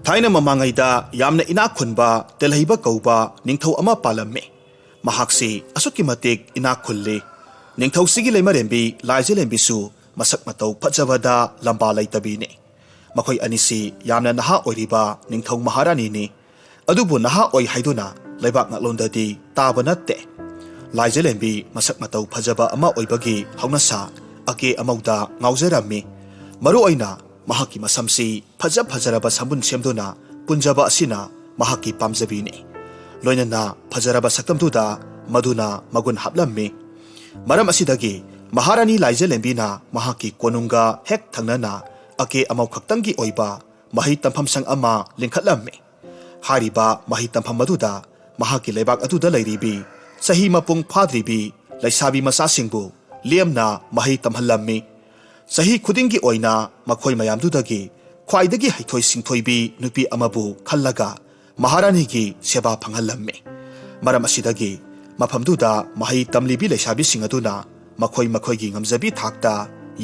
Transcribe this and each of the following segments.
थाइना ममांगैदा यामना इनाक खुनबा तेलहैबा कौबा निंगथौ अमा पालम्मे महाक्सी असुक्की मतिक इनाक खुल्ले निंगथौसिगी लेमरेंबी लाइजेलेंबीसु मसक मतौ फजबदा लंबा लैतबीने मखोय अनिसी यामना नहा ओइरिबा निंगथौ महारानीनी अदुबु नहा ओइ हाइदुना लेबाक नालोंददी ताबा नत्ते लाइजेलेंबी मसक मतौ फजबा अमा ओइबगी हौनसा अके अमौदा ngauजराममी मरु ओइना महाकी मसमसी फज फजरबा साबुन सेमदुना पुंजबा असिना महाकी पामजबीने लोइनना फजरबा सकतमदुदा मधुना मगुन हापलम्मी मरम असिदगी महारानी लाइजेलेंबीना महाकी कोनुंगा हेक थंगनना अके अमौ खक्तंगी ओइबा मही तंफम संग अमा लिंखतलम्मी हारिबा मही तंफम मधुदा महाकी लेबाक अदुदा लैरिबी सही मपुंग फाद्रिबी लैसाबी मसासिंगबु लेमना मही तंहलम्मी सही खुदिंगी ओइना मखोय मयामदुदगी ख्वाइदगी हैथोय सिंथोयबी नुपी अमबु खल्लगा महारानीगी सेवा फंगहलम्मी मरम असिदगी मफमदुदा मही तमलिबी लैसाबी सिंगदुना मखोय मखोयगी ngamjabi थाकता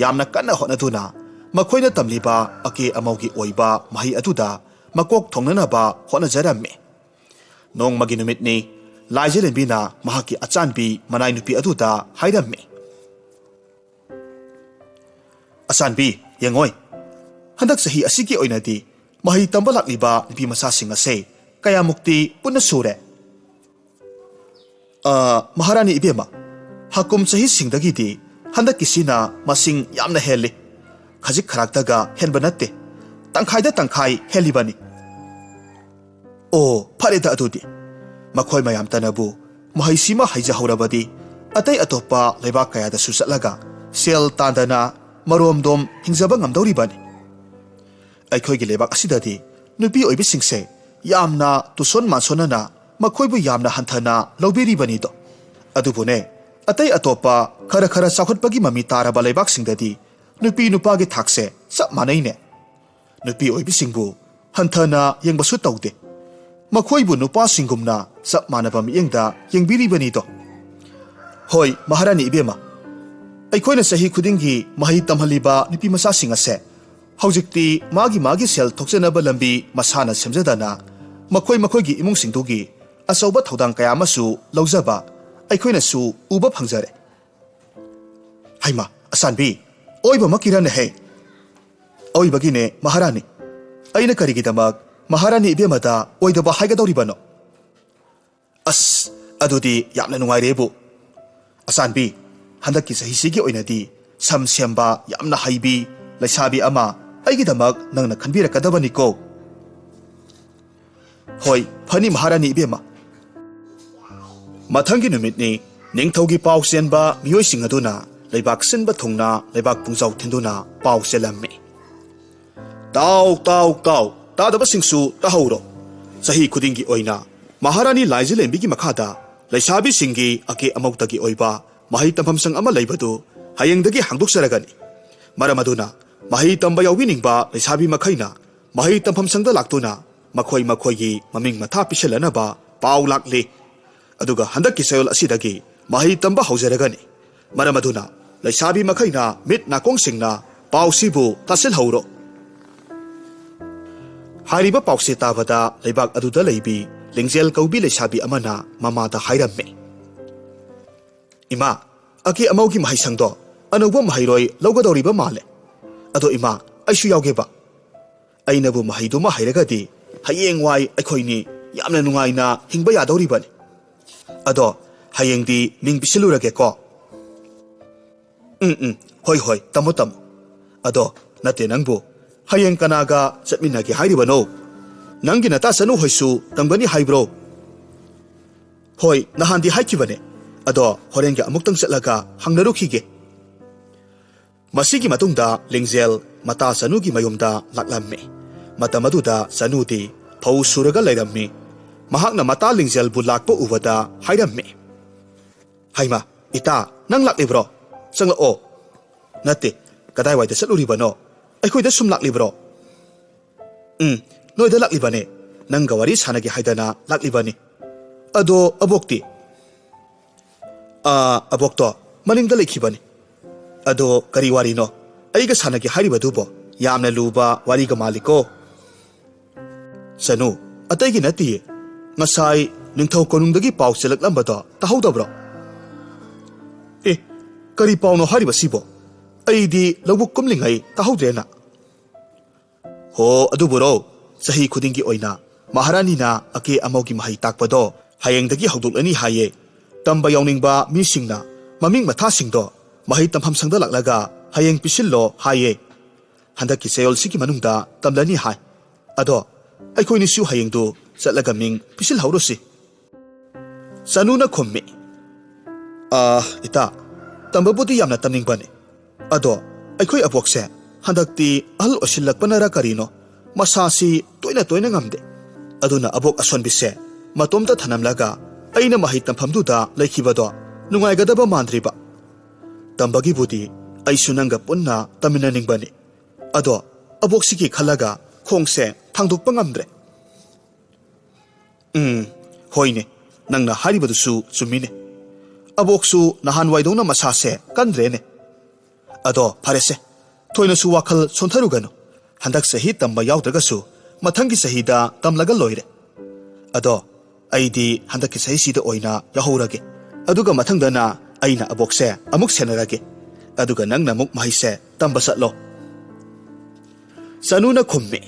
यामना कन्ना होनदुना मखोयना तमलिबा अके अमौगी ओइबा मही अदुदा मकोक थोंगननाबा होनजरम्मी नोंगमगी नुमितनी लाइजेलेंबीना महाकी अचानबी मनाय नुपी अदुदा हाइरम्मी असानबी यंगोय हंदक सही असिगी ओइनदी मही तंबा लाक्लिबा नुपी मसासिंग असे कयामुक्ति पुन्ना सुरे महारानी इबेमा हकुम सही सिंगदगीदी हंदक किसिना मसिंग यामना हेले खजिक खराक्तगा हेनबा नत्ते तंखाइदा तंखाइ हेलिबानी ओ फरेदा अदुदी मखोय मयाम तनबु महैसीमा हैजहौरबदी अतै अतोप्पा लेबा कयादा सुचतलगा सेल तांदना मरोमदोम हिंजबा ngamdौरिबानी अखोयगी लेबाक असिददी नुपी ओइबिसिंगसे यामना तुसोन मासोनना मखोयबु यामना हंथना लौबिरिबानीदो अदुबुने अतै अतोप्पा खरा खरा चाखुटपगी ममी ताराबा लेबाकसिंगददी नुपी नुपागे थाकसे चप मानैने नुपी ओइबिसिंगबु हंथना येंगबसु तौदे मखोयबु नुपासिंगुमना चप मानबा मियेंगदा येंबिरिबानीदो होय महारानी इबेमा अखोयना सही खुदिंगी मही तमहलिबा नुपी मसासिंग असे हौजिक्ति मागी मागी सेल थोक्चनबा लंबी मसाना सेमजदना मखोय मखोयगी इमुंगसिंगदुगी अचौबा थौदांग कयामसु लौजबा अखोयनासु उबा फंगजरे हाइमा असानबी ओइबा मकिरने हे ओइबगिने महारानी अइना करिगिदमक महारानी इबेमदा ओइदबा हाइगदौरिबनो अस अदुदी यामना नुंगाइरेबु असानबी हंदकी सहीसिगी ओइनदी सम सेमबा यामना हाइबी लैसाबी अमा अइगिदमक नंगना खनबिरकदबनिको होय फनी महारानी इबेमा मथंगी नुमितनी निंगथौगी पाउ सेनबा मियोइसिंग अदुना लेबाक सिनबा थुंगना लेबाक पुंजाउ थिंदुना पाउ सेलम्मी ताउ ताउ ताउ तादबसिंगसु तहौरो सही खुदिंगी ओइना महारानी लाइजेलेंबीगी मखादा लैसाबी सिंगी अके अमौतगी ओइबा मही तंफम संग अमा लैबदु हयेंगदगी हांगदोक्सरगनी मरम अदुना मही तंबा यौबिनिंगबा लैसाबी मखैना मही तंफम संगदा लाक्तुना मखोय मखोयगी ममिंग मथा पिसलनबा पाउ लाक्ले अदुगा हंदकी सयोल असिदगी मही तंबा हौजरगनी मरम अदुना लैसाबी मखैना मिट नाकोंग सिंगना पाउसिबु तासिल हौरो हारिबा पाउसे ताबदा लेबाक अदुदा लैबी लिंगजेल कौबी लैसाबी अमना ममादा हाइरम्मे इमा अके अमौगी महैसंगदो अनौबा महैरोय लौगदौरिबा माले अदो इमा आइसु यावगेबा अइनबु महैदुमा हैरगदी हयेंवाई अखोयनी यामना नुंगाइना हिंबा यादौरिबानी अदो हयेंदी मिंग बिसिलुरगेको होय होय तमो तमो अदो नते नंगबु हयेंग कनागा चटमिनागे हाइरिबनो नंगी नता सनु होयसु तंगबनी हाइब्रो होय नहांदी हाइकिबने अदो होरेंगे अमुक्तंग चटलगा हंगनरुखिगे मसीगी मतुंगदा लिंगजेल मता सनुगी मयुमदा लाक्लम्मे मतमदुदा सनुदी फौ सुरगा लैरम्मे महाकना मता लिंगजेल बु लाक्पो उबदा हाइरम्मे हाइमा इता नंग लाक्लिब्रो चंगलओ नते कदाय वाइदा चटलुरिबनो अखोयदा सुम लाक्लिब्रो नोयदा लाक्लिबने नंगा वारी सानगे हाइदना लाक्लिबनी अदो अबोक्ति अबोक्तो मनिंगदा लेखिबनी अदो करी वारीनो अइगा सानगे हारिबदुबो यामना लुबा वारीगा मालिको Sanu, atay ginati. Ngasay, ningthaw konungdagi paw silaklambato, tahawdabro. Kari paw no hariba sibo. Aydi lawbuk kumlingay tahawdrena. Ho, aduburo, sahi khudingi oina, maharani na ake amawgi mahay takpado, hayengdagi hawduklani haye. Tamba yawningba misingna, maming mathasingdo, mahay tamham sangdalaklaga, hayeng pisillo haye. Handaki sayol siki manungda tamlani hay. Ado, aikoy nisu hayengdo, satlagaming pisil hawrosi. Sanu na khummi. Ita, tambabuti yamna tamning bane. Ado, aikoy abokse, handakti ahal osilakpanara karino, masasi toina ngamde. Aduna abok asonbise, matomta thanamlaga, aina mahay tamhamduda laikibado, nungaygadaba mandriba. Tambagi budi, ay sunanga punna taminaning bane. Ado, abok siki khalaga, khongse thangdukpa ngamdre. Hoine, nangna haribadusu sumine. Aboksu nahan waidona masase kandrene. Ado, parese, toina su wakal sontarugano. Handak sahi tamba yawdragasu, mathangi sahida tamlaga loire. Ado, aidi handaki sahi sida oina yahorage. Aduga mathangdana aina abokse amuk senarage. Aduga nangna muk mahise tambasatlo. Sanuna khummi.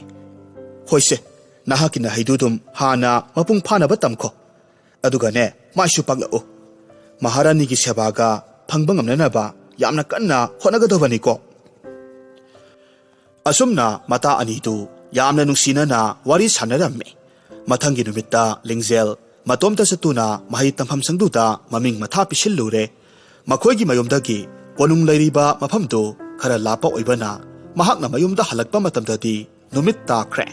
Hoise, nahakina haidudum hana mapung phana batamko. Aduga ne, maishu paglao. Maharani ki sebaga phangbangam nanaba yamna kanna honagadobani ko. Asumna mata anitu yamna nungsinana wari sanaramme. Mathangi numitta lingzel matomta satuna mahay tamham sangduda maming matha pisillure. Makhoygi mayumdagi konung lairiba maphamdu khara lapa oibana mahakna mayumda halakpa matamdadi numit takre.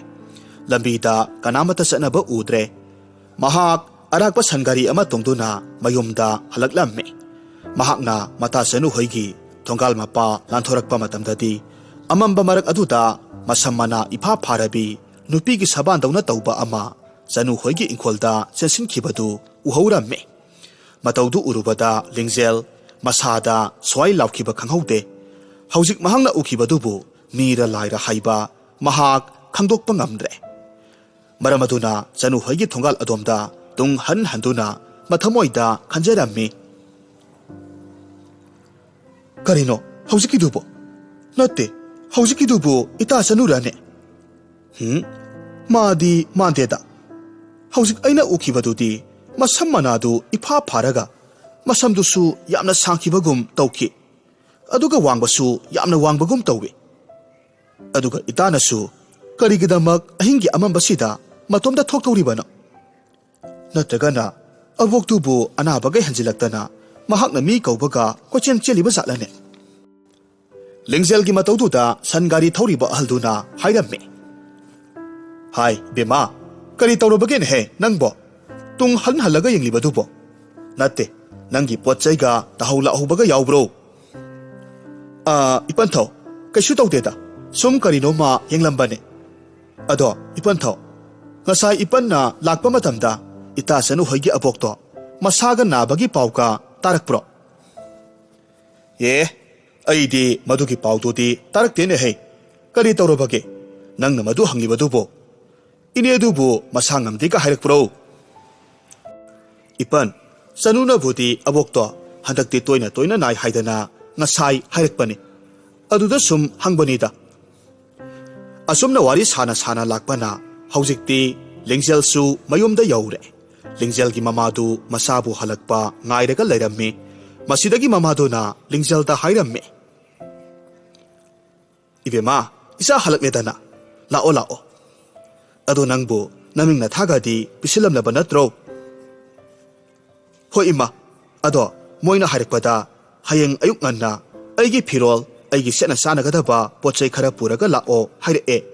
Lambida kanamata sanaba udre. Mahak arakpa sangari ama tongduna mayumda halaklamme. Mahakna mata sanu hoygi thongal mapa lanthorakpa matamdadi amamba marak aduda masamana ipha pharabi nupigi saban dawna tawba ama sanu hoygi ingkholda sensinkibadu uhawramme. Matawdu urubada lingzel masada swai laukhiba khanghaude. Haujik mahangna ukhibadubu mira laira haiba mahak khangdokpa ngamdre. Maramaduna sanu hoygi thongal adomda tung handuna mathamoida khanjarammi. Karino, haujikidubo? Natte, haujikidubo ita sanurane. Madi mandeda. Haujik aina ukibadudi masam manadu ipha pharaga masamdusu yamna sangkibagum tawki. Aduga wangbasu yamna wangbagum tawwe. Aduga itanasu karigidamak ahingi amambasida matomda thoktauribano. Natragana aboktubu anabaga hanjilaktana mahakna mi kaubaga kochen cheliba zatlane. Lingzelgi matawduda sangari thawriba ahalduna hairamme. Hai bema, kari tawrabagene he nangbo tung halaga yenglibadubo. Natte nangi potchaiga tahawla ahubaga yawbro. Ipanthaw kaishu tawdeda sum karino ma yenglambane. Ado ipanthaw ngasai ipanna lakpa matamda ita sanu hoygi abokto masaga nabagi pauka tarakpro. Ye, aidi madugi paududi taraktene he. Kari tawrabage nangna madu hanglibadubo. Inedubu masangamdi ka hairakpro. Ipan sanuna budi abokto handakti toina nai haidana ngasai hairakpani. Aduda sum hangbanida. Asumna wari sana lakpana haujikti lingzel su mayumda yaure. Lingzel ki mamadu masabu halakpa ngairaga lairammi. Masidagi mamadu na lingzel da hairamme. Ibema isa halakledana. Lao. Ado nangbu naming nathagadi pisilam na banatro. Ho ima. Ado moina hairikpada hayeng ayuk nganna aigi pirol aigi sena sanagadaba pochai khara puraga lao haire.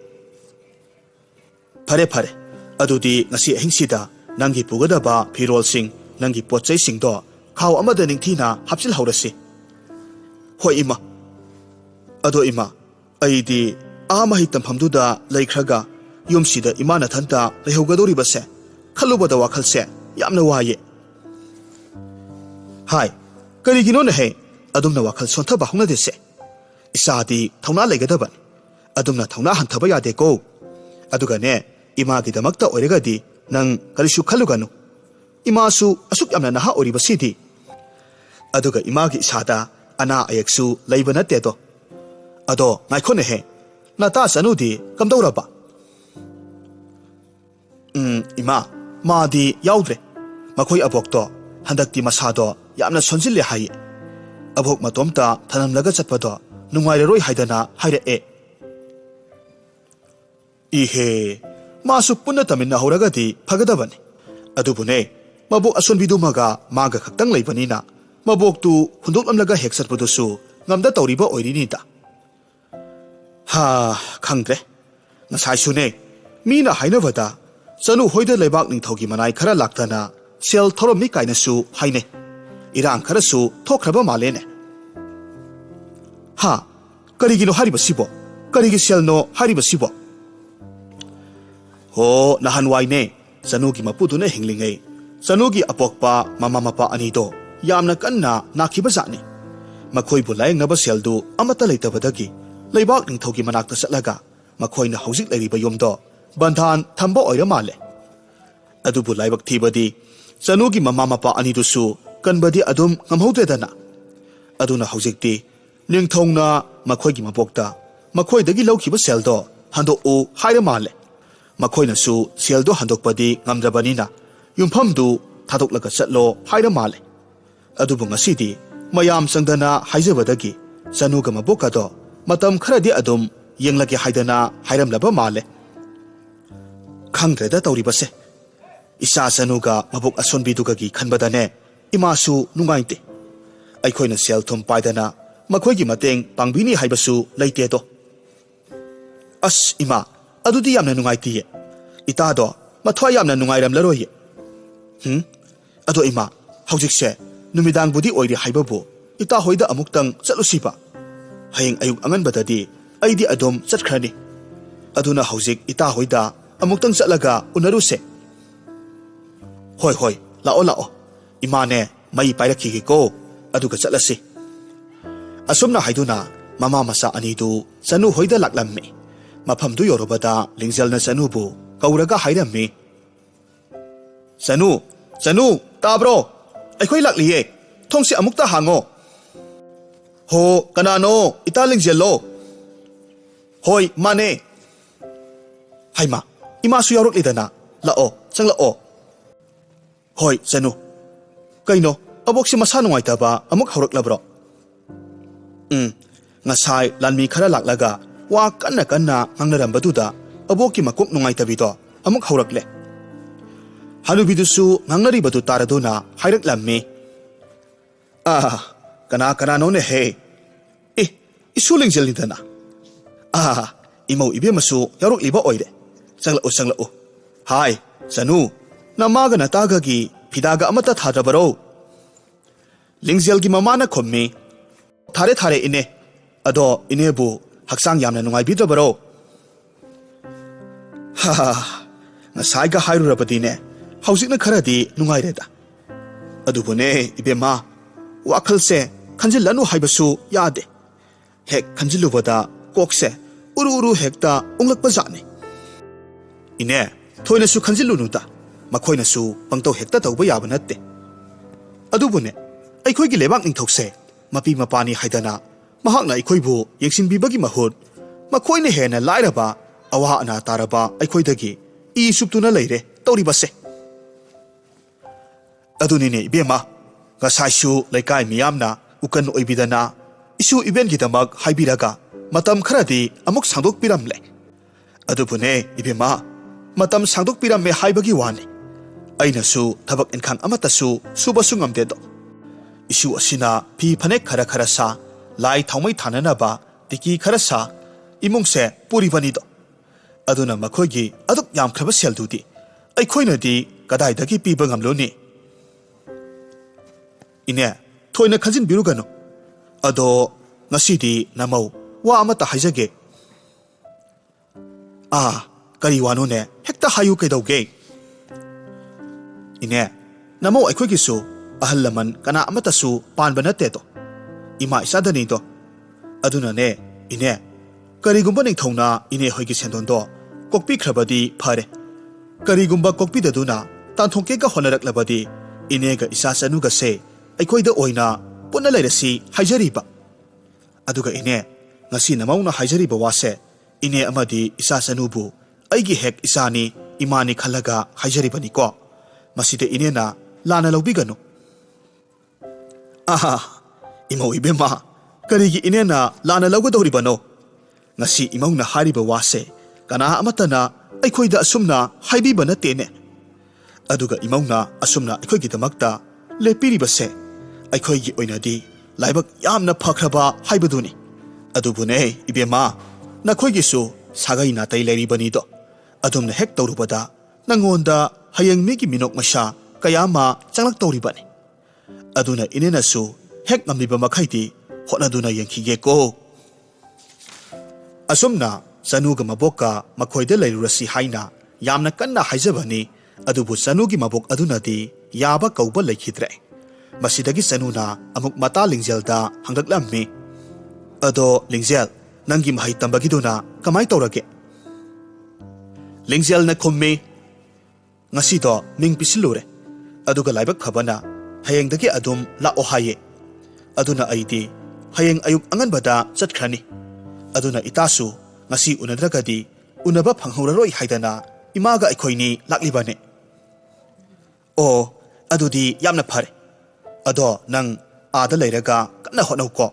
Pare. Adudi ngasi ahingsida nangi pugadaba pirol sing nangi pochai singdo khaw amada ningthina hapsil haurasi. Ho ima. Ado ima aidi amahi tamhamduda laikhraga yumsida imana thanta lehaugadoribase khalubada wakhalse yamna waye. Hai, karigino na he adumna wakhal sonthaba hungadese. Isadi thawna leigadaban adumna thawna hanthaba yade ko. Aduga ne imagidamakta oiragadi nang karisu khaluganu imasu asuk yamna naha oribasidi aduga imagi isada ana ayeksu leiba natte do ado ngaikhone he nata sanudi kamdoraba ima madi yaudre makhoi abokto handakti masado yamna sonjille haye abok matomta thanamlaga chatpado nungaireroi haidana haire e ihe masu punna taminna horagadi phagadabani adubune mabok asonbidumaga maga khaktang leibanina mabok tu hundoklamlaga hek chatpadusu ngamda tawriba oirinida ha khangre ngasai sune mina hainabada chanu hoida lebak ningthogi manai khara laktana sel thoromi kainasu haine irang kharasu thokhraba malene ha karigino haribasibo karigi selno haribasibo ho nahan waine chanugi mapuduna hinglingai chanugi apokpa mama mapa anido yamna kanna nakhiba jani makhoi bu laing naba seldu amata leitabadagi leibak ningthogi manakta chatlaga makhoina hojik leiriba yomdo bandhan thambo oira male adubu laibak thibadi chanugi mama mapa anidusu kanbadi adum ngamhodedana aduna hojikti ningthongna makhoigi mapokta makhoidagi laukhiba seldo hando o haira male makhoina su seldo handokpadi ngamdrabanina yumphamdu thadoklaga chatlo haira male adubu ngasidi mayam sangdana haijabadagi chanuga mabokado matam kharadi adum yenglage haidana hairamlaba male khanggreda tawribase isa chanuga mabok asonbidugagi khanbadane imasu nungaite aikhoina sel thum paidana makhoigi mateng pangbini haibasu leite do as ima adudi yamna nungaitiye itado mathwa yamna nungairam laroye ado ima haujikse numidang budi oiri haibabu ita hoida amuktang chatlusiba hayeng ayuk angan badadi aidi adom chatkrani aduna haujik ita hoida amuktang chatlaga unaruse hoi hoi lao lao imane mai pairakhi ko aduga chatlasi asumna haiduna mama masa anidu chanu hoida laklammi maphamdu yorobada lingjalna chanubu kauraga hairammi chanu tabro aikhoi lakliye thongsi amukta hango ho kanano ita lingjello hoi mane haima imasu yorok lidana lao changlao hoi chanu kaino aboksi masa nungaitaba amuk haurak ngasai lanmi khara laklaga wa kanna kanna ngangnarambaduda aboki makok nungaitabido amuk haurakle hanubidusu ngangnaribadu taraduna hairaklammi kana none he isu lingjelnidana imau ibemasu yarok liba oire changlao hai chanu namaga natagagi phidaga amata thadabaro lingjelgi mamana khommi thare ine ado inebu haksang yamna nungai bidabaro ngasai ga hairurabadine haujikna kharadi nungai reda adubune ibema wakhalse khanjilanu haibasu yade hek khanjilubada kokse uru hekta unglakpa jani ine thoina su khanjilunuda makhoina su pangto hekta tawba yaba natte adubune aikhoigi lebak ningthokse mapi mapani haidana mahakna aikhoibu yengsinbibagi mahut makhoina hena lairaba awa ana taraba aikhoidagi I suptuna leire tawribase adunine ibema gasaisu laikai miyamna ukan oibidana isu event gidamak haibiraga matam kharadi amuk sangdok piramle adubune ibema matam sangdok piramme haibagi wani ainasu thabak enkhang amatasu subasu ngamdedo isu asina phi phanek khara sa lai thaumai thananaba tiki khara sa imungse puribanido aduna makhoigi aduk yam khraba seldudi aikhoinadi kadaidagi piba ngamloni ine thoina khanjin birugano ado ngasidi namau wa amata haijage kari wano ne hekta hayu kaidauge ine namau aikhoigi su ahalaman kana amata su panba natte to ima isadani to aduna ne ine karigumba ning thongna ine hoigi sendon do kokpi khrabadi phare ꯀꯔꯤꯒꯨꯝꯕ ꯀꯣꯛꯄꯤꯗꯗꯨꯅ ꯇꯥꯟꯊꯣꯛꯀꯦꯒ ꯍꯣꯠꯅꯔꯛꯂꯕꯗꯤ ꯏꯅꯦꯒ ꯏꯆꯥ ꯆꯅꯨꯒꯁꯦ ꯑꯩꯈꯣꯏꯗ ꯑꯣꯏꯅ ꯄꯨꯟꯅ ꯂꯩꯔꯁꯤ ꯍꯥꯏꯖꯔꯤꯕ꯫ ꯑꯗꯨꯒ ꯏꯅꯦ, ꯉꯁꯤ ꯅꯃꯧꯅ ꯍꯥꯏꯖꯔꯤꯕ ꯋꯥꯁꯦ ꯏꯅꯦ ꯑꯃꯗꯤ ꯏꯆꯥ ꯆꯅꯨꯕꯨ ꯑꯩꯒꯤ ꯍꯦꯛ ꯏꯆꯥꯅꯤ ꯏꯃꯥꯅꯤ ꯈꯜꯂꯒ ꯍꯥꯏꯖꯔꯤꯕꯅꯤꯀꯣ꯫ ꯃꯁꯤꯗ ꯏꯅꯦꯅ ꯂꯥꯟꯅ ꯂꯧꯕꯤꯒꯅꯨ꯫ ꯑꯍꯥ, ꯏꯃꯧ ꯏꯕꯦꯝꯃ, ꯀꯔꯤꯒꯤ ꯏꯅꯦꯅ ꯂꯥꯟꯅ ꯂꯧꯒꯗꯧꯔꯤꯕꯅꯣ? ꯉꯁꯤ ꯏꯃꯧꯅ ꯍꯥꯏꯔꯤꯕ ꯋꯥꯁꯦ ꯀꯅꯥ ꯑꯃꯠꯇꯅ ꯑꯩꯈꯣꯏꯗ ꯑꯁꯨꯝꯅ ꯍꯥꯏꯕꯤꯕ ꯅꯠꯇꯦꯅꯦ꯫ ꯑꯗꯨꯒ ꯏꯃꯧꯅ ꯑꯁꯨꯝꯅ ꯑꯩꯈꯣꯏꯒꯤꯗꯃꯛꯇ ꯂꯦꯞꯄꯤꯔꯤꯕꯁꯦ ꯑꯩꯈꯣꯏꯒꯤ ꯑꯣꯏꯅꯗꯤ ꯂꯥꯏꯕꯛ ꯌꯥꯝꯅ ꯐꯈ꯭ꯔꯕ ꯍꯥꯏꯕꯗꯨꯅꯤ꯫ ꯑꯗꯨꯕꯨꯅꯦ ꯏꯕꯦꯝꯃ, ꯅꯈꯣꯏꯒꯤꯁꯨ ꯁꯥꯒꯩ ꯅꯥꯇꯩ ꯂꯩꯔꯤꯕꯅꯤꯗꯣ꯫ ꯑꯗꯨꯝꯅ ꯍꯦꯛ ꯇꯧꯔꯨꯕꯗ ꯅꯉꯣꯟꯗ ꯍꯌꯦꯡ ꯃꯤꯒꯤ ꯃꯤꯅꯣꯛ ꯃꯩꯁꯥ ꯀꯌꯥ ꯑꯃ ꯆꯪꯂꯛꯇꯧꯔꯤꯕꯅꯤ꯫ ꯑꯗꯨꯅ ꯏꯅꯦꯅꯁꯨ ꯍꯦꯛ ꯉꯝꯂꯤꯕ ꯃꯈꯩꯗꯤ ꯍꯣꯠꯅꯗꯨꯅ ꯌꯦꯡꯈꯤꯒꯦꯀꯣ꯫ ꯑꯁꯨꯝꯅ ꯆꯅꯨꯒ ꯃꯕꯣꯛꯀ ꯃꯈꯣꯏꯗ ꯂꯩꯔꯨꯔꯁꯤ ꯍꯥꯏꯅ ꯌꯥꯝꯅ ꯀꯟꯅ ꯍꯥꯏꯖꯕꯅꯤ꯫ ꯑꯗꯨꯕꯨ ꯆꯅꯨꯒꯤ ꯃꯕꯣꯛ ꯑꯗꯨꯅꯗꯤ ꯌꯥꯕ ꯀꯧꯕ ꯂꯩꯈꯤꯗ꯭ꯔꯦ꯫ ꯃꯁꯤꯗꯒꯤ ꯆꯅꯨꯅ ꯑꯃꯨꯛ ꯃꯇꯥ ꯂꯤꯡꯖꯦꯜꯗ ꯍꯪꯂꯛꯂꯝꯃꯤ꯫ ꯑꯗꯣ ꯂꯤꯡꯖꯦꯜ, ꯅꯪꯒꯤ ꯃꯍꯩ ꯇꯝꯕꯒꯤꯗꯨꯅ ꯀꯃꯥꯏ ꯇꯧꯔꯒꯦ? ꯂꯤꯡꯖꯦꯜꯅ ꯈꯨꯝꯃꯤ, ꯉꯁꯤꯗꯣ ꯃꯤꯡ ꯄꯤꯁꯤꯜꯂꯨꯔꯦ, ꯑꯗꯨꯒ ꯂꯥꯏꯕꯛ ꯐꯕꯅ ꯍꯌꯦꯡꯗꯒꯤ ꯑꯗꯨꯝ ꯂꯥꯛꯑꯣ ꯍꯥꯏꯌꯦ꯫ ꯑꯗꯨꯅ ꯑꯩꯗꯤ ꯍꯌꯦꯡ ꯑꯌꯨꯛ ꯑꯉꯟꯕꯗ ꯆꯠꯈ꯭ꯔꯅꯤ꯫ ꯑꯗꯨꯅ ꯏꯇꯥꯁꯨ ꯉꯁꯤ ꯎꯅꯗ꯭ꯔꯒꯗꯤ ꯎꯅꯕ ꯐꯪꯍꯧꯔꯔꯣꯏ ꯍꯥꯏꯗꯅ ꯏꯃꯥꯒ ꯑꯩꯈꯣꯏꯅꯤ ꯂꯥꯛꯂꯤꯕꯅꯦ꯫ ꯑꯣ, ꯑꯗꯨꯗꯤ ꯌꯥꯝꯅ ꯐꯔꯦ꯫ ꯑꯗꯣ ꯅꯪ ꯑꯥꯗ ꯂꯩꯔꯒ ꯀꯟꯅ ꯍꯣꯠꯅꯧꯀꯣ꯫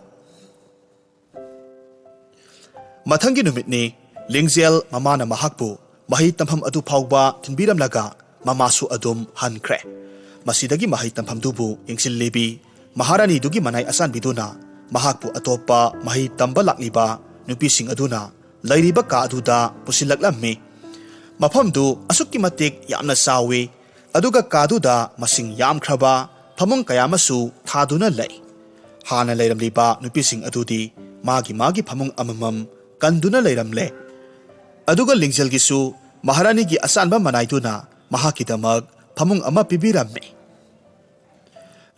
ꯃꯊꯪꯒꯤ ꯅꯨꯃꯤꯠꯅꯤ ꯂꯤꯡꯖꯦꯜ ꯃꯃꯥꯅ ꯃꯍꯥꯛꯄꯨ ꯃꯍꯩ ꯇꯝꯐꯝ ꯑꯗꯨ ꯐꯥꯎꯕ ꯊꯤꯟꯕꯤꯔꯝꯂꯒ ꯃꯃꯥꯁꯨ ꯑꯗꯨꯝ ꯍꯟꯈ꯭ꯔꯦ꯫ ꯃꯁꯤꯗꯒꯤ ꯃꯍꯩ ꯇꯝꯐꯝꯗꯨꯕꯨ ꯌꯦꯡꯁꯤꯜꯂꯤꯕꯤ ꯃꯍꯥꯔꯥꯅꯤꯗꯨꯒꯤ ꯃꯅꯥꯏ ꯑꯆꯥꯟꯕꯤꯗꯨꯅ ꯃꯍꯥꯛꯄꯨ ꯑꯇꯣꯞꯄ ꯃꯍꯩ ꯇꯝꯕ ꯂꯥꯛꯂꯤꯕ ꯅꯨꯄꯤꯁꯤꯡ ꯑꯗꯨꯅ ꯂꯩꯔꯤꯕ ꯀꯥ ꯑꯗꯨꯗ ꯄꯨꯁꯤꯜꯂꯛꯂꯝꯃꯤ꯫ ꯃꯐꯝꯗꯨ ꯑꯁꯨꯛꯀꯤ ꯃꯇꯤꯛ ꯌꯥꯝꯅ ꯆꯥꯎꯏ꯫ ꯑꯗꯨꯒ ꯀꯥꯗꯨꯗ ꯃꯁꯤꯡ ꯌꯥꯝꯈ꯭ꯔꯕ ꯐꯃꯨꯡ ꯀꯌꯥ ꯑꯃꯁꯨ ꯊꯥꯗꯨꯅ ꯂꯩ꯫ ꯍꯥꯟꯅ ꯂꯩꯔꯝꯂꯤꯕ ꯅꯨꯄꯤꯁꯤꯡ ꯑꯗꯨꯗꯤ ꯃꯥꯒꯤ ꯐꯃꯨꯡ ꯑꯃꯃꯝ ꯀꯟꯗꯨꯅ ꯂꯩꯔꯝꯂꯦ꯫ ꯑꯗꯨꯒ ꯂꯤꯡꯖꯦꯜꯒꯤꯁꯨ ꯃꯍꯥꯔꯥꯅꯤꯒꯤ ꯑꯆꯥꯟꯕ ꯃꯅꯥꯏꯗꯨꯅ ꯃꯍꯥꯛꯀꯤꯗꯃꯛ ꯐꯃꯨꯡ ꯑꯃ ꯄꯤꯕꯤꯔꯝꯃꯤ꯫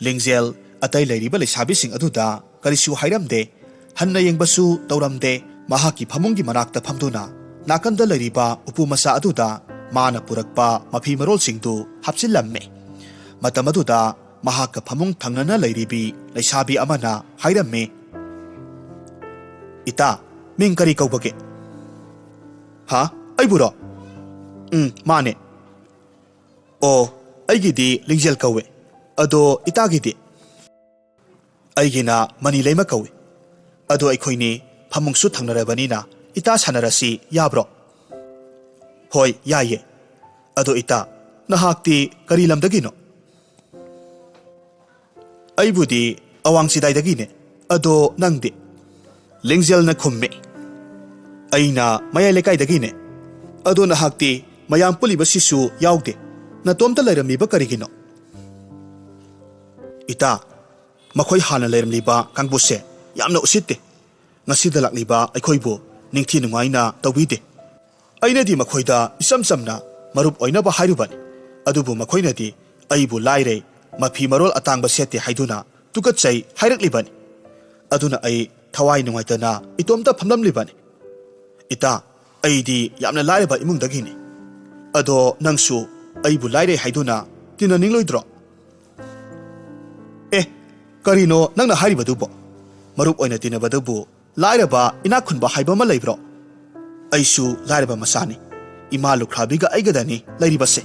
ꯂꯤꯡꯖꯦꯜ ꯑꯇꯩ ꯂꯩꯔꯤꯕ ꯂꯩꯁꯥꯕꯤꯁꯤꯡ ꯑꯗꯨꯗ ꯀꯔꯤꯁꯨ ꯍꯥꯏꯔꯝꯗꯦ, ꯍꯟꯅ ꯌꯦꯡꯕꯁꯨ ꯇꯧꯔꯝꯗꯦ꯫ ꯃꯍꯥꯛꯀꯤ ꯐꯃꯨꯡꯒꯤ ꯃꯅꯥꯛꯇ ꯐꯝꯗꯨꯅ ꯅꯥꯀꯟꯗ ꯂꯩꯔꯤꯕ ꯎꯄꯨ ꯃꯆꯥ ꯑꯗꯨꯗ ꯃꯥꯅ ꯄꯨꯔꯛꯄ ꯃꯐꯤ ꯃꯔꯣꯜꯁꯤꯡꯗꯨ ꯍꯥꯞꯆꯤꯜꯂꯝꯃꯤ꯫ ꯃꯇꯝ ꯑꯗꯨꯗ ꯃꯍꯥꯛꯀ ꯐꯃꯨꯡ ꯊꯪꯅꯅ ꯂꯩꯔꯤꯕꯤ ꯂꯩꯁꯥꯕꯤ ꯑꯃꯅ ꯍꯥꯏꯔꯝꯃꯤ, ꯏꯇꯥ, ꯃꯤꯡ ꯀꯔꯤ ꯀꯧꯕꯒꯦ? ꯍꯥ, ꯑꯩꯕꯨꯔꯣ? ꯃꯥꯅꯦ꯫ ꯑꯣ, ꯑꯩꯒꯤꯗꯤ ꯂꯤꯡꯖꯦꯜ ꯀꯧꯋꯦ꯫ ꯑꯗꯣ ꯏꯇꯥꯒꯤꯗꯤ? ꯑꯩꯒꯤꯅ ꯃꯅꯤꯂꯩꯃ ꯀꯧꯋꯤ꯫ ꯑꯗꯣ ꯑꯩꯈꯣꯏꯅꯤ ꯐꯃꯨꯡꯁꯨ ꯊꯪꯅꯔꯕꯅꯤꯅ ꯏꯇꯥ ꯁꯥꯟꯅꯔꯁꯤ ꯌꯥꯕ꯭ꯔꯣ? ꯍꯣꯏ, ꯌꯥꯏꯌꯦ꯫ ꯑꯗꯣ ꯏꯇꯥ, ꯅꯍꯥꯛꯇꯤ ꯀꯔꯤ ꯂꯝꯗꯒꯤꯅꯣ? ꯑꯩꯕꯨꯗꯤ ꯑꯋꯥꯡ ꯆꯤꯗꯥꯏꯗꯒꯤꯅꯦ꯫ ꯑꯗꯣ ꯅꯪꯗꯤ? ꯂꯤꯡꯖꯦꯜꯅ ꯈꯨꯝꯃꯤ, ꯑꯩꯅ ꯃꯌꯥꯏ ꯂꯩꯀꯥꯏꯗꯒꯤꯅꯦ꯫ ꯑꯗꯣ ꯅꯍꯥꯛꯇꯤ ꯃꯌꯥꯝ ꯄꯨꯜꯂꯤꯕꯁꯤꯁꯨ ꯌꯥꯎꯗꯦ, ꯅꯇꯣꯝꯇ ꯂꯩꯔꯝꯂꯤꯕ ꯀꯔꯤꯒꯤꯅꯣ? ꯏꯇꯥ, ꯃꯈꯣꯏ ꯍꯥꯟꯅ ꯂꯩꯔꯝꯂꯤꯕ ꯀꯥꯡꯕꯨꯁꯦ ꯌꯥꯝꯅ ꯎꯁꯤꯠꯇꯦ꯫ ꯉꯁꯤꯗ ꯂꯥꯛꯂꯤꯕ ꯑꯩꯈꯣꯏꯕꯨ ꯅꯤꯡꯊꯤ ꯅꯨꯡꯉꯥꯏꯅ ꯇꯧꯕꯤꯗꯦ꯫ ꯑꯩꯅꯗꯤ ꯃꯈꯣꯏꯗ ꯏꯆꯝ ꯆꯝꯅ ꯃꯔꯨꯞ ꯑꯣꯏꯅꯕ ꯍꯥꯏꯔꯨꯕꯅꯤ꯫ ꯑꯗꯨꯕꯨ ꯃꯈꯣꯏꯅꯗꯤ ꯑꯩꯕꯨ ꯂꯥꯏꯔꯩ, ꯃꯐꯤ ꯃꯔꯣꯜ ꯑꯇꯥꯡꯕ ꯁꯦꯠꯇꯦ ꯍꯥꯏꯗꯨꯅ ꯇꯨꯀꯠꯆꯩ ꯍꯥꯏꯔꯛꯂꯤꯕꯅꯤ꯫ ꯑꯗꯨꯅ ꯑꯩ ꯊꯋꯥꯏ ꯅꯨꯡꯉꯥꯏꯇꯅ ꯏꯇꯣꯝꯇ ꯐꯝꯂꯝꯂꯤꯕꯅꯤ꯫ ꯏꯇꯥ, ꯑꯩꯗꯤ ꯌꯥꯝꯅ ꯂꯥꯏꯔꯕ ꯏꯃꯨꯡꯗꯒꯤꯅꯤ꯫ ꯑꯗꯣ ꯅꯪꯁꯨ ꯑꯩꯕꯨ ꯂꯥꯏꯔꯩ ꯍꯥꯏꯗꯨꯅ ꯇꯤꯟꯅꯅꯤꯡꯂꯣꯏꯗ꯭ꯔꯣ? ꯑꯦ, ꯀꯔꯤꯅꯣ ꯅꯪꯅ ꯍꯥꯏꯔꯤꯕꯗꯨꯕꯣ? ꯃꯔꯨꯞ ꯑꯣꯏꯅ ꯇꯤꯟꯅꯕꯗꯨꯕꯨ ꯂꯥꯏꯔꯕ ꯏꯅꯥꯛ ꯈꯨꯟꯕ ꯍꯥꯏꯕ ꯑꯃ ꯂꯩꯕ꯭ꯔꯣ? ꯑꯩꯁꯨ ꯂꯥꯏꯔꯕ ꯃꯆꯥꯅꯤ꯫ ꯏꯃꯥ ꯂꯨꯈ꯭ꯔꯥꯕꯤꯒ ꯑꯩꯒꯗꯅꯤ ꯂꯩꯔꯤꯕꯁꯦ꯫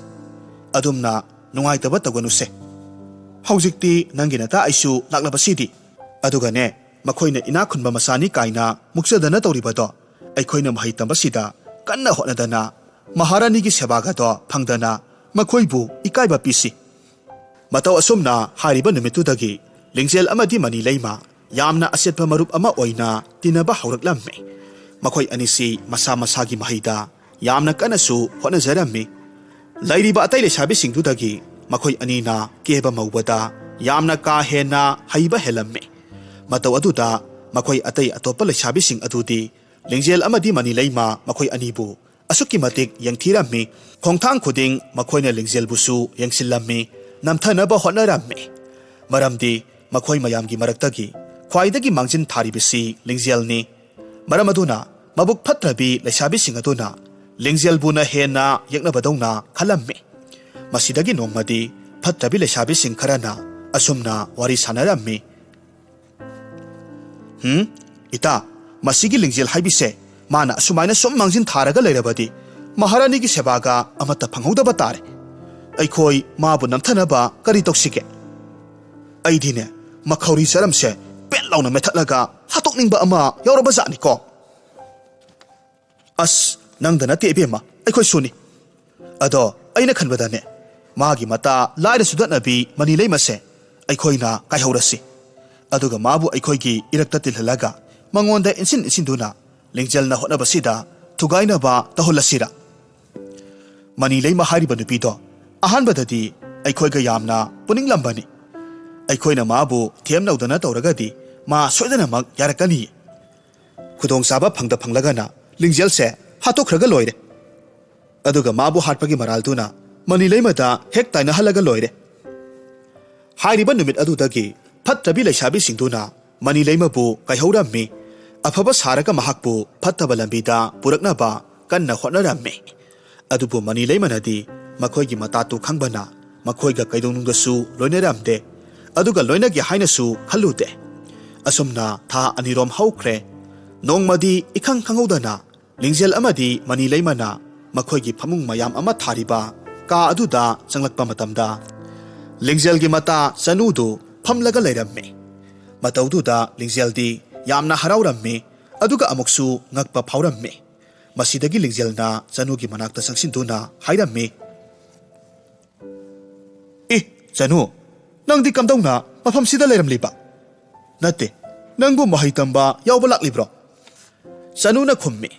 ꯑꯗꯨꯝꯅ ꯅꯨꯡꯉꯥꯏꯇꯕ ꯇꯧꯒꯅꯨꯁꯦ꯫ ꯍꯧꯖꯤꯛꯇꯤ ꯅꯪꯒꯤ ꯅꯇꯥ ꯑꯩꯁꯨ ꯂꯥꯛꯂꯕꯁꯤꯗꯤ꯫ ꯑꯗꯨꯒꯅꯦ, ꯃꯈꯣꯏꯅ ꯏꯅꯥꯛ ꯈꯨꯟꯕ ꯃꯆꯥꯅꯤ ꯀꯥꯏꯅ ꯃꯨꯛꯆꯗꯅ ꯇꯧꯔꯤꯕꯗꯣ ꯑꯩꯈꯣꯏꯅ ꯃꯍꯩ ꯇꯝꯕꯁꯤꯗ ꯀꯟꯅ ꯍꯣꯠꯅꯗꯅ ꯃꯍꯥꯔꯥꯅꯤꯒꯤ ꯁꯦꯕꯥꯒꯗꯣ ꯐꯪꯗꯅ ꯃꯈꯣꯏꯕꯨ ꯏꯀꯥꯏꯕ ꯄꯤꯁꯤ꯫ ꯃꯇꯧ ꯑꯁꯨꯝꯅ ꯍꯥꯏꯔꯤꯕ ꯅꯨꯃꯤꯠꯇꯨꯗꯒꯤ ꯂꯤꯡꯖꯦꯜ ꯑꯃꯗꯤ ꯃꯅꯤꯂꯩꯃ ꯌꯥꯝꯅ ꯑꯆꯦꯠꯄ ꯃꯔꯨꯞ ꯑꯃ ꯑꯣꯏꯅ ꯇꯤꯟꯅꯕ ꯍꯧꯔꯛꯂꯝꯃꯤ꯫ ꯃꯈꯣꯏ ꯑꯅꯤꯁꯤ ꯃꯁꯥ ꯃꯁꯥꯒꯤ ꯃꯍꯩꯗ ꯌꯥꯝꯅ ꯀꯟꯅꯁꯨ ꯍꯣꯠꯅꯖꯔꯝꯃꯤ꯫ ꯂꯩꯔꯤꯕ ꯑꯇꯩ ꯂꯩꯁꯥꯕꯤꯁꯤꯡꯗꯨꯗꯒꯤ ꯃꯈꯣꯏ ꯑꯅꯤꯅ ꯀꯦꯕ ꯃꯧꯕꯗ ꯌꯥꯝꯅ ꯀꯥ ꯍꯦꯟꯅ ꯍꯩꯕ ꯍꯦꯜꯂꯝꯃꯤ꯫ ꯃꯇꯧ ꯑꯗꯨꯗ ꯃꯈꯣꯏ ꯑꯇꯩ ꯑꯇꯣꯞꯄ ꯂꯩꯁꯥꯕꯤꯁꯤꯡ ꯑꯗꯨꯗꯤ ꯂꯤꯡꯖꯦꯜ ꯑꯃꯗꯤ ꯃꯅꯤꯂꯩꯃ ꯃꯈꯣꯏ ꯑꯅꯤꯕꯨ ꯑꯁꯨꯛꯀꯤ ꯃꯇꯤꯛ ꯌꯦꯡꯊꯤꯔꯝꯃꯤ꯫ ꯈꯣꯡꯊꯥꯡ ꯈꯨꯗꯤꯡ ꯃꯈꯣꯏꯅ ꯂꯤꯡꯖꯦꯜꯕꯨꯁꯨ ꯌꯦꯡꯁꯤꯜꯂꯝꯃꯤ, ꯅꯝꯊꯅꯕ ꯍꯣꯠꯅꯔꯝꯃꯤ꯫ ꯃꯔꯝꯗꯤ ꯃꯈꯣꯏ ꯃꯌꯥꯝꯒꯤ ꯃꯔꯛꯇꯒꯤ ꯈ꯭ꯋꯥꯏꯗꯒꯤ ꯃꯥꯡꯖꯤꯟ ꯊꯥꯔꯤꯕꯁꯤ ꯂꯤꯡꯖꯦꯜꯅꯤ꯫ ꯃꯔꯝ ꯑꯗꯨꯅ ꯃꯕꯨꯛ ꯐꯠꯇ꯭ꯔꯕꯤ ꯂꯩꯁꯥꯕꯤꯁꯤꯡ ꯑꯗꯨꯅ ꯂꯤꯡꯖꯦꯜꯕꯨꯅ ꯍꯦꯟꯅ ꯌꯦꯛꯅꯕꯗꯧꯅ ꯈꯜꯂꯝꯃꯤ꯫ ꯃꯁꯤꯗꯒꯤ ꯅꯣꯡꯃꯗꯤ ꯐꯠꯇꯕꯤ ꯂꯩꯁꯥꯕꯤꯁꯤꯡ ꯈꯔꯅ ꯑꯁꯨꯝꯅ ꯋꯥꯔꯤ ꯁꯥꯟꯅꯔꯝꯃꯤ꯫ ꯏꯇꯥ, ꯃꯁꯤꯒꯤ ꯂꯤꯡꯖꯦꯜ ꯍꯥꯏꯕꯤꯁꯦ ꯃꯥꯅ ꯑꯁꯨꯃꯥꯏꯅ ꯁꯨꯝ ꯃꯥꯡꯖꯤꯟ ꯊꯥꯔꯒ ꯂꯩꯔꯕꯗꯤ ꯃꯍꯥꯔꯥꯅꯤꯒꯤ ꯁꯦꯕꯥꯒ ꯑꯃꯠꯇ ꯐꯪꯍꯧꯗꯕ ꯇꯥꯔꯦ꯫ ꯑꯩꯈꯣꯏ ꯃꯥꯕꯨ ꯅꯝꯊꯅꯕ ꯀꯔꯤ ꯇꯧꯁꯤꯒꯦ? ꯑꯩꯗꯤꯅꯦ ꯃꯈꯧꯔꯤ ꯆꯔꯝꯁꯦ ꯄꯦꯠ ꯂꯥꯎꯅ ꯃꯦꯊꯠꯂꯒ ꯍꯥꯠꯇꯣꯛꯅꯤꯡꯕ ꯑꯃ ꯌꯥꯎꯔꯕꯖꯥꯠꯅꯤꯀꯣ꯫ ꯑꯁ, ꯅꯪꯗ ꯅꯠꯇꯦ ꯏꯕꯦꯝꯃ, ꯑꯩꯈꯣꯏꯁꯨꯅꯤ꯫ ꯑꯗꯣ ꯑꯩꯅ ꯈꯟꯕꯗꯅꯦ ꯃꯥꯒꯤ ꯃꯇꯥ ꯂꯥꯏꯔ ꯁꯨꯗꯠꯅꯕꯤ ꯃꯅꯤ ꯂꯩꯃꯁꯦ ꯑꯩꯈꯣꯏꯅ ꯀꯥꯏꯍꯧꯔꯁꯤ꯫ ꯑꯗꯨꯒ ꯃꯥꯕꯨ ꯑꯩꯈꯣꯏꯒꯤ ꯏꯔꯛꯇ ꯇꯤꯜꯍꯜꯂꯒ ꯃꯉꯣꯟꯗ ꯏꯟꯁꯤꯟꯗꯨꯅ ꯂꯤꯡꯖꯦꯜꯅ ꯍꯣꯠꯅꯕꯁꯤꯗ ꯊꯨꯒꯥꯏꯅꯕ ꯇꯧꯍꯜꯂꯁꯤꯔ? ꯃꯅꯤ ꯂꯩꯃ ꯍꯥꯏꯔꯤꯕ ꯅꯨꯄꯤꯗꯣ ꯑꯍꯥꯟꯕꯗꯗꯤ ꯑꯩꯈꯣꯏꯒ ꯌꯥꯝꯅ ꯄꯨꯅꯤꯡꯂꯝꯕꯅꯤ꯫ ꯑꯩꯈꯣꯏꯅ ꯃꯥꯕꯨ ꯊꯦꯝꯅꯧꯗꯅ ꯇꯧꯔꯒꯗꯤ ꯃꯥ ꯁꯣꯏꯗꯅꯃꯛ ꯌꯥꯔꯛꯀꯅꯤ꯫ ꯈꯨꯗꯣꯡꯆꯥꯕ ꯐꯪꯂꯒꯅ ꯂꯤꯡꯖꯦꯜꯁꯦ ꯍꯥꯠꯇꯣꯛꯈ꯭ꯔꯒ ꯂꯣꯏꯔꯦ꯫ ꯑꯗꯨꯒ ꯃꯥꯕꯨ ꯍꯥꯠꯄꯒꯤ ꯃꯔꯥꯜꯗꯨꯅ ꯃꯅꯤ ꯂꯩꯃꯗ ꯍꯦꯛ ꯇꯥꯏꯅꯍꯜꯂꯒ ꯂꯣꯏꯔꯦ꯫ ꯍꯥꯏꯔꯤꯕ ꯅꯨꯃꯤꯠ ꯑꯗꯨꯗꯒꯤ ꯐꯠꯇꯕꯤ ꯂꯩꯁꯥꯕꯤꯁꯤꯡꯗꯨꯅ ꯃꯅꯤ ꯂꯩꯃꯕꯨ ꯀꯥꯏꯍꯧꯔꯝꯃꯤ꯫ ꯑꯐꯕ ꯁꯥꯔꯒ ꯃꯍꯥꯛꯄꯨ ꯐꯠꯇꯕ ꯂꯝꯕꯤꯗ ꯄꯨꯔꯛꯅꯕ ꯀꯟꯅ ꯍꯣꯠꯅꯔꯝꯃꯤ꯫ ꯑꯗꯨꯕꯨ ꯃꯅꯤ ꯂꯩꯃꯅꯗꯤ ꯃꯈꯣꯏꯒꯤ ꯃꯇꯥꯇꯨ ꯈꯪꯕꯅ ꯃꯈꯣꯏꯒ ꯀꯩꯗꯧꯅꯨꯡꯗꯁꯨ ꯂꯣꯏꯅꯔꯝꯗꯦ꯫ ꯑꯗꯨꯒ ꯂꯣꯏꯅꯒꯦ ꯍꯥꯏꯅꯁꯨ ꯈꯜꯂꯨꯗꯦ꯫ ꯑꯁꯨꯝꯅ ꯊꯥ ꯑꯅꯤꯔꯣꯝ ꯍꯧꯈ꯭ꯔꯦ꯫ ꯅꯣꯡꯃꯗꯤ ꯏꯈꯪ ꯈꯪꯍꯧꯗꯅ ꯂꯤꯡꯖꯦꯜ ꯑꯃꯗꯤ ꯃꯅꯤ ꯂꯩꯃꯅ ꯃꯈꯣꯏꯒꯤ ꯐꯃꯨꯡ ꯃꯌꯥꯝ ꯑꯃ ꯊꯥꯔꯤꯕ ꯀꯥ ꯑꯗꯨꯗ ꯆꯪꯂꯛꯄ ꯃꯇꯝꯗ ꯂꯤꯡꯖꯦꯜꯒꯤ ꯃꯇꯥ ꯆꯅꯨꯗꯨ ꯐꯝꯂꯒ ꯂꯩꯔꯝꯃꯤ꯫ ꯃꯇꯧꯗꯨꯗ ꯂꯤꯡꯖꯦꯜꯗꯤ ꯌꯥꯝꯅ ꯍꯔꯥꯎꯔꯝꯃꯤ ꯑꯗꯨꯒ ꯑꯃꯨꯛꯁꯨ ꯉꯛꯄ ꯐꯥꯎꯔꯝꯃꯤ꯫ ꯃꯁꯤꯗꯒꯤ ꯂꯤꯡꯖꯦꯜꯅ ꯆꯅꯨꯒꯤ ꯃꯅꯥꯛꯇ ꯆꯪꯁꯤꯟꯗꯨꯅ ꯍꯥꯏꯔꯝꯃꯤ, ꯆꯅꯨ, ꯅꯪꯗꯤ ꯀꯝꯗꯧꯅ ꯃꯐꯝꯁꯤꯗ ꯂꯩꯔꯝꯂꯤꯕ? ꯅꯠꯇꯦ, ꯅꯪꯕꯨ ꯃꯍꯩ ꯇꯝꯕ ꯌꯥꯎꯕ ꯂꯥꯛꯂꯤꯕ꯭ꯔꯣ? ꯆꯅꯨꯅ ꯈꯨꯝꯃꯤ,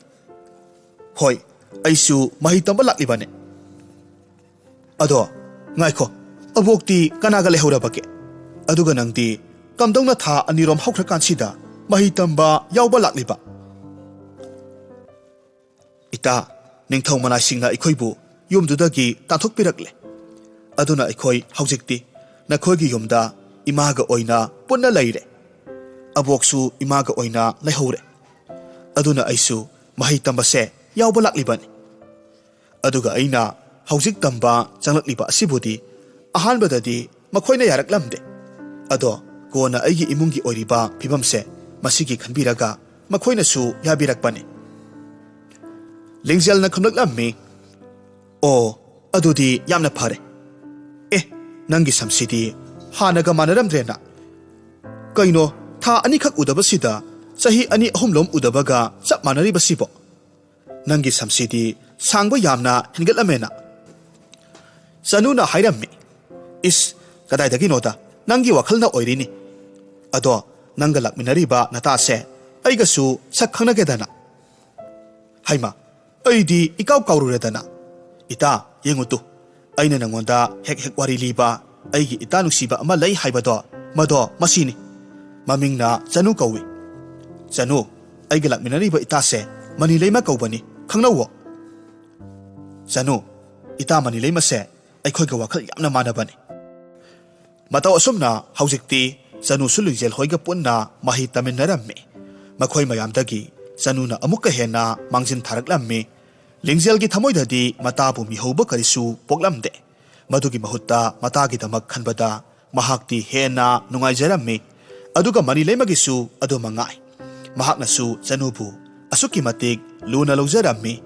ꯍꯣꯏ, ꯑꯩꯁꯨ ꯃꯍꯩ ꯇꯝꯕ ꯂꯥꯛꯂꯤꯕꯅꯦ꯫ ꯑꯗꯣ ꯉꯥꯏꯈꯣ, ꯑꯕꯣꯛꯇꯤ ꯀꯅꯥꯒ ꯂꯩꯍꯧꯔꯕꯒꯦ? ꯑꯗꯨꯒ ꯅꯪꯗꯤ ꯀꯝꯗꯧꯅ ꯊꯥ ꯑꯅꯤꯔꯣꯝ ꯍꯧꯈ꯭ꯔꯀꯥꯟꯁꯤꯗ ꯃꯍꯩ ꯇꯝꯕ ꯌꯥꯎꯕ ꯂꯥꯛꯂꯤꯕ? ꯏꯇꯥ, ꯅꯤꯡꯊꯧ ꯃꯅꯥꯏꯁꯤꯡꯅ ꯑꯩꯈꯣꯏꯕꯨ ꯌꯨꯝꯗꯨꯗꯒꯤ ꯇꯥꯟꯊꯣꯛꯄꯤꯔꯛꯂꯦ꯫ ꯑꯗꯨꯅ ꯑꯩꯈꯣꯏ ꯍꯧꯖꯤꯛꯇꯤ ꯅꯈꯣꯏꯒꯤ ꯌꯨꯝꯗ ꯏꯃꯥꯒ ꯑꯣꯏꯅ ꯄꯨꯟꯅ ꯂꯩꯔꯦ꯫ ꯑꯕꯣꯛꯁꯨ ꯏꯃꯥꯒ ꯑꯣꯏꯅ ꯂꯩꯍꯧꯔꯦ꯫ ꯑꯗꯨꯅ ꯑꯩꯁꯨ ꯃꯍꯩ ꯇꯝꯕꯁꯦ ꯌꯥꯎꯕ ꯂꯥꯛꯂꯤꯕꯅꯤ꯫ ꯑꯗꯨꯒ ꯑꯩꯅ ꯍꯧꯖꯤꯛ ꯇꯝꯕ ꯆꯪꯂꯛꯂꯤꯕ ꯑꯁꯤꯕꯨꯗꯤ ꯑꯍꯥꯟꯕꯗꯗꯤ ꯃꯈꯣꯏꯅ ꯌꯥꯔꯛꯂꯝꯗꯦ꯫ ꯑꯗꯣ ꯀꯣꯟꯅ ꯑꯩꯒꯤ ꯏꯃꯨꯡꯒꯤ ꯑꯣꯏꯔꯤꯕ ꯐꯤꯕꯝꯁꯦ ꯃꯁꯤꯒꯤ ꯈꯟꯕꯤꯔꯒ ꯃꯈꯣꯏꯅꯁꯨ ꯌꯥꯕꯤꯔꯛꯄꯅꯤ꯫ ꯂꯤꯡꯖꯦꯜꯅ ꯈꯨꯝꯂꯛꯂꯝꯃꯤ, ꯑꯣ, ꯑꯗꯨꯗꯤ ꯌꯥꯝꯅ ꯐꯔꯦ꯫ ꯅꯪꯒꯤ ꯁꯝꯁꯤꯗꯤ ꯍꯥꯟꯅꯒ ꯃꯥꯟꯅꯔꯝꯗ꯭ꯔꯦꯅ꯫ ꯀꯩꯅꯣ, ꯊꯥ ꯑꯅꯤꯈꯛ ꯎꯗꯕꯁꯤꯗ ꯆꯍꯤ 2-3 ꯎꯗꯕꯒ ꯆꯞ ꯃꯥꯟꯅꯔꯤꯕꯁꯤꯕꯣ? ꯅꯪꯒꯤ ꯁꯝꯁꯤꯗꯤ ꯁꯥꯡꯕ ꯌꯥꯝꯅ ꯍꯦꯟꯒꯠꯂꯝꯃꯦꯅ꯫ ꯆꯅꯨꯅ ꯍꯥꯏꯔꯝꯃꯤ, ꯀꯗꯥꯏꯗꯒꯤꯅꯣꯗ, ꯅꯪꯒꯤ ꯋꯥꯈꯜꯅ ꯑꯣꯏꯔꯤꯅꯤ꯫ ꯑꯗꯣ ꯅꯪꯒ ꯂꯥꯛꯃꯤꯟꯅꯔꯤꯕ ꯅꯇꯥꯁꯦ ꯑꯩꯒꯁꯨ ꯁꯛ ꯈꯪꯅꯒꯦꯗꯅ꯫ ꯍꯩꯃ, ꯑꯩꯗꯤ ꯏꯀꯥꯎ ꯀꯥꯎꯔꯨꯔꯦꯗꯅ꯫ ꯏꯇꯥ, ꯌꯦꯡꯉꯨꯇꯨ, ꯑꯩꯅ ꯅꯪꯉꯣꯟꯗ ꯍꯦꯛ ꯋꯥꯔꯤ ꯂꯤꯕ ꯑꯩꯒꯤ ꯏꯇꯥ ꯅꯨꯡꯁꯤꯕ ꯑꯃ ꯂꯩ ꯍꯥꯏꯕꯗꯣ, ꯃꯗꯣ ꯃꯁꯤꯅꯤ꯫ ꯃꯃꯤꯡꯅ ꯆꯅꯨ ꯀꯧꯏ꯫ ꯆꯅꯨ, ꯑꯩꯒ ꯂꯥꯛꯃꯤꯟꯅꯔꯤꯕ ꯏꯇꯥꯁꯦ ꯃꯅꯤ ꯂꯩꯃ ꯀꯧꯕꯅꯤ, ꯈꯪꯅꯧꯋꯣ꯫ ꯆꯅꯨ, ꯏꯇꯥ ꯃꯅꯤ ꯂꯩꯃꯁꯦ ꯑꯩꯈꯣꯏꯒ ꯋꯥꯈꯜ ꯌꯥꯝꯅ ꯃꯥꯟꯅꯕꯅꯤ꯫ ꯃꯇꯧ ꯑꯁꯨꯝꯅ ꯍꯧꯖꯤꯛꯇꯤ ꯆꯅꯨꯁꯨ ꯂꯤꯡꯖꯦꯜ ꯍꯣꯏꯒ ꯄꯨꯟꯅ ꯃꯍꯩ ꯇꯝꯃꯤꯟꯅꯔꯝꯃꯤ꯫ ꯃꯈꯣꯏ ꯃꯌꯥꯝꯗꯒꯤ ꯆꯅꯨꯅ ꯑꯃꯨꯛꯀ ꯍꯦꯟꯅ ꯃꯥꯡꯖꯤꯟ ꯊꯥꯔꯛꯂꯝꯃꯤ꯫ ꯂꯤꯡꯖꯦꯜꯒꯤ ꯊꯃꯣꯏꯗꯗꯤ ꯃꯇꯥꯕꯨ ꯃꯤꯍꯧꯕ ꯀꯔꯤꯁꯨ ꯄꯣꯛꯂꯝꯗꯦ꯫ ꯃꯗꯨꯒꯤ ꯃꯍꯨꯠꯇ ꯃꯇꯥꯒꯤꯗꯃꯛ ꯈꯟꯕꯗ ꯃꯍꯥꯛꯇꯤ ꯍꯦꯟꯅ ꯅꯨꯡꯉꯥꯏꯖꯔꯝꯃꯤ꯫ ꯑꯗꯨꯒ ꯃꯅꯤ ꯂꯩꯃꯒꯤꯁꯨ ꯑꯗꯨ ꯃꯉꯥꯏ꯫ ꯃꯍꯥꯛꯅꯁꯨ ꯆꯅꯨꯕꯨ ꯑꯁꯨꯛꯀꯤ ꯃꯇꯤꯛ ꯂꯨꯅ ꯂꯧꯖꯔꯝꯃꯤ꯫